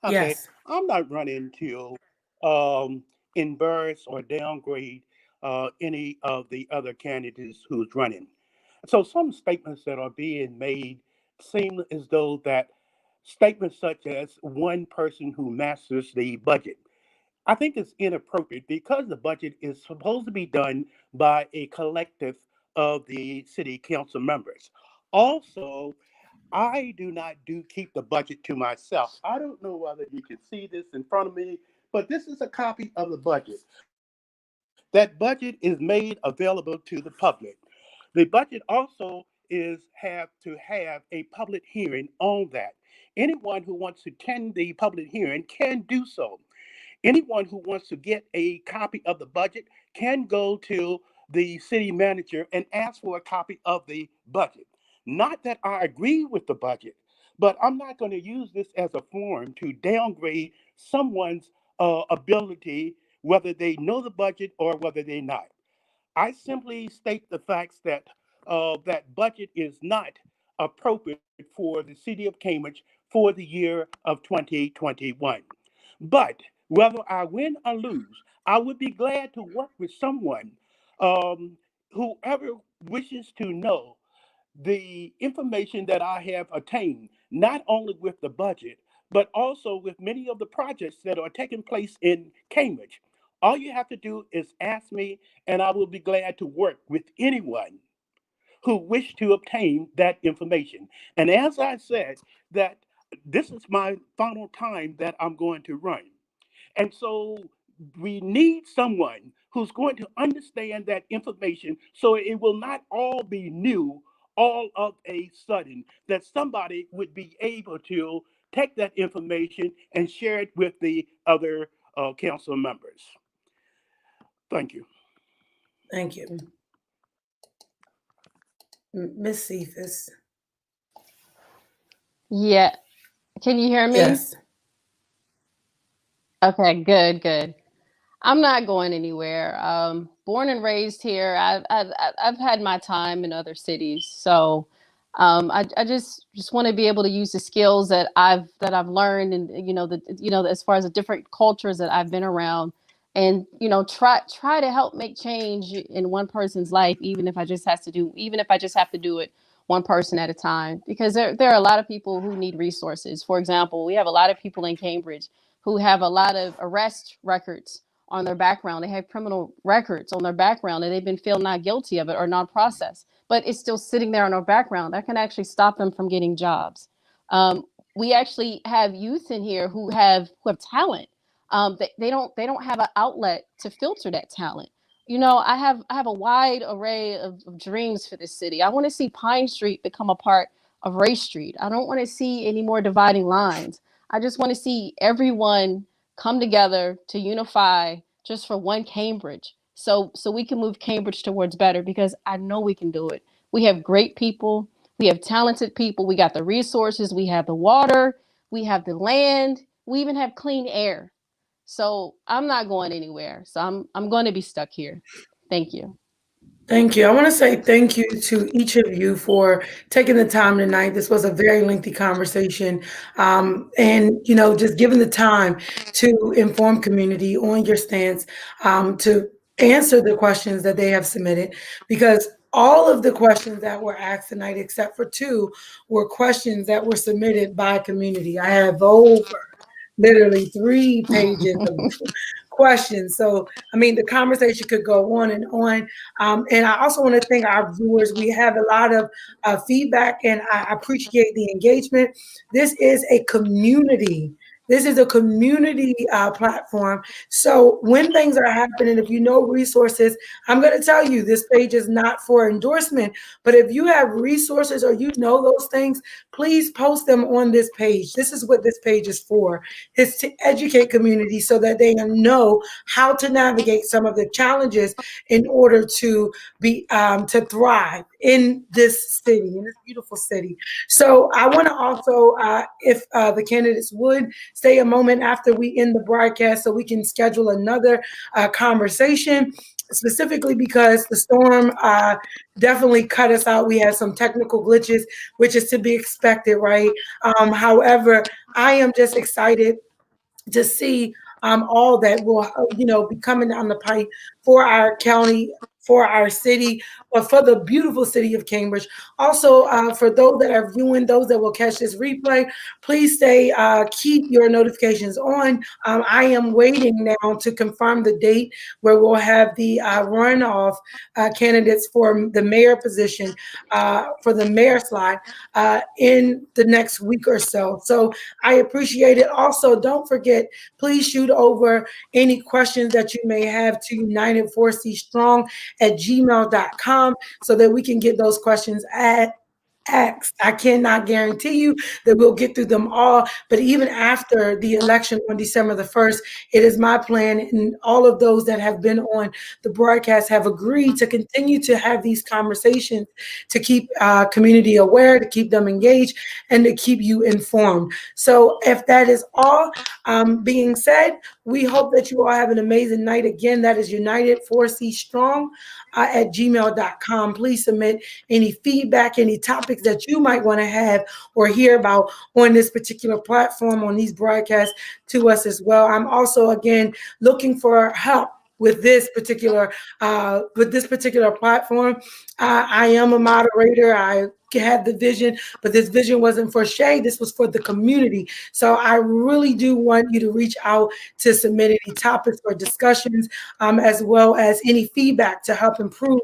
Okay. Yes. I'm not running to embarrass or downgrade any of the other candidates who's running. So some statements that are being made seem as though that statements such as one person who masters the budget. I think it's inappropriate because the budget is supposed to be done by a collective of the city council members. Also, I do not do keep the budget to myself. I don't know whether you can see this in front of me, but this is a copy of the budget. That budget is made available to the public. The budget also have to have a public hearing on that. Anyone who wants to attend the public hearing can do so. Anyone who wants to get a copy of the budget can go to the city manager and ask for a copy of the budget. Not that I agree with the budget, but I'm not going to use this as a forum to downgrade someone's ability, whether they know the budget or whether they not. I simply state the facts that that budget is not appropriate for the city of Cambridge for the year of 2021. But whether I win or lose, I would be glad to work with someone, um, whoever wishes to know the information that I have attained, not only with the budget, but also with many of the projects that are taking place in Cambridge. All you have to do is ask me, and I will be glad to work with anyone who wish to obtain that information. And as I said, that this is my final time that I'm going to run. And so we need someone who's going to understand that information so it will not all be new all of a sudden, that somebody would be able to take that information and share it with the other council members. Thank you. Thank you. Miss Cephas. Yeah. Can you hear me? Yes. Okay, good. I'm not going anywhere. Born and raised here. I've had my time in other cities, so I just want to be able to use the skills that I've learned, and as far as the different cultures that I've been around, and try to help make change in one person's life, even if I just have to do it one person at a time, because there are a lot of people who need resources. For example, we have a lot of people in Cambridge who have a lot of arrest records on their background. They have criminal records on their background and they've been found not guilty of it or not processed, but it's still sitting there on our background. That can actually stop them from getting jobs. We actually have youth in here who have talent. They don't have an outlet to filter that talent. I have a wide array of dreams for this city. I want to see Pine Street become a part of Race Street. I don't want to see any more dividing lines. I just want to see everyone come together to unify just for one Cambridge. So we can move Cambridge towards better, because I know we can do it. We have great people, we have talented people, we got the resources, we have the water, we have the land, we even have clean air. So I'm not going anywhere. So I'm going to be stuck here. Thank you. Thank you. I want to say thank you to each of you for taking the time tonight. This was a very lengthy conversation. And, just giving the time to inform community on your stance, to answer the questions that they have submitted, because all of the questions that were asked tonight, except for two, were questions that were submitted by community. I have over literally 3 pages of questions. So, I mean, the conversation could go on and on. And I also want to thank our viewers. We have a lot of feedback, and I appreciate the engagement. This is a community. This is a community platform. So when things are happening, if you know resources, I'm going to tell you this page is not for endorsement, but if you have resources or you know those things, please post them on this page. This is what this page is for. It's to educate community so that they know how to navigate some of the challenges in order to be to thrive in this city, in this beautiful city. So I want to also, if the candidates would stay a moment after we end the broadcast so we can schedule another conversation, specifically because the storm definitely cut us out. We had some technical glitches, which is to be expected, right? However, I am just excited to see all that will, be coming down the pipe for our county, for our city, but for the beautiful city of Cambridge. Also, for those that are viewing, those that will catch this replay, please stay, keep your notifications on. I am waiting now to confirm the date where we'll have the runoff candidates for the mayor position, for the mayor slot, in the next week or so. So I appreciate it. Also, don't forget, please shoot over any questions that you may have to United4CStrong at gmail.com so that we can get those questions asked. I cannot guarantee you that we'll get through them all, but even after the election on December the 1st, it is my plan, and all of those that have been on the broadcast have agreed to continue to have these conversations to keep community aware, to keep them engaged, and to keep you informed. So if that is all being said, we hope that you all have an amazing night. Again, that is United4CStrong at gmail.com. Please submit any feedback, any topics that you might want to have or hear about on this particular platform, on these broadcasts, to us as well. I'm also, again, looking for help with this particular platform. I am a moderator. I had the vision, but this vision wasn't for Shay. This was for the community. So I really do want you to reach out to submit any topics or discussions, as well as any feedback to help improve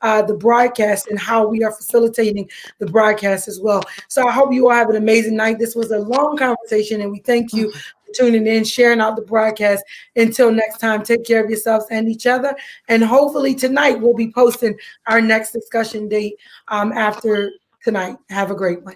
the broadcast and how we are facilitating the broadcast as well. So I hope you all have an amazing night. This was a long conversation, and we thank you for tuning in, sharing out the broadcast. Until next time, take care of yourselves and each other. And hopefully tonight we'll be posting our next discussion date after tonight. Have a great one.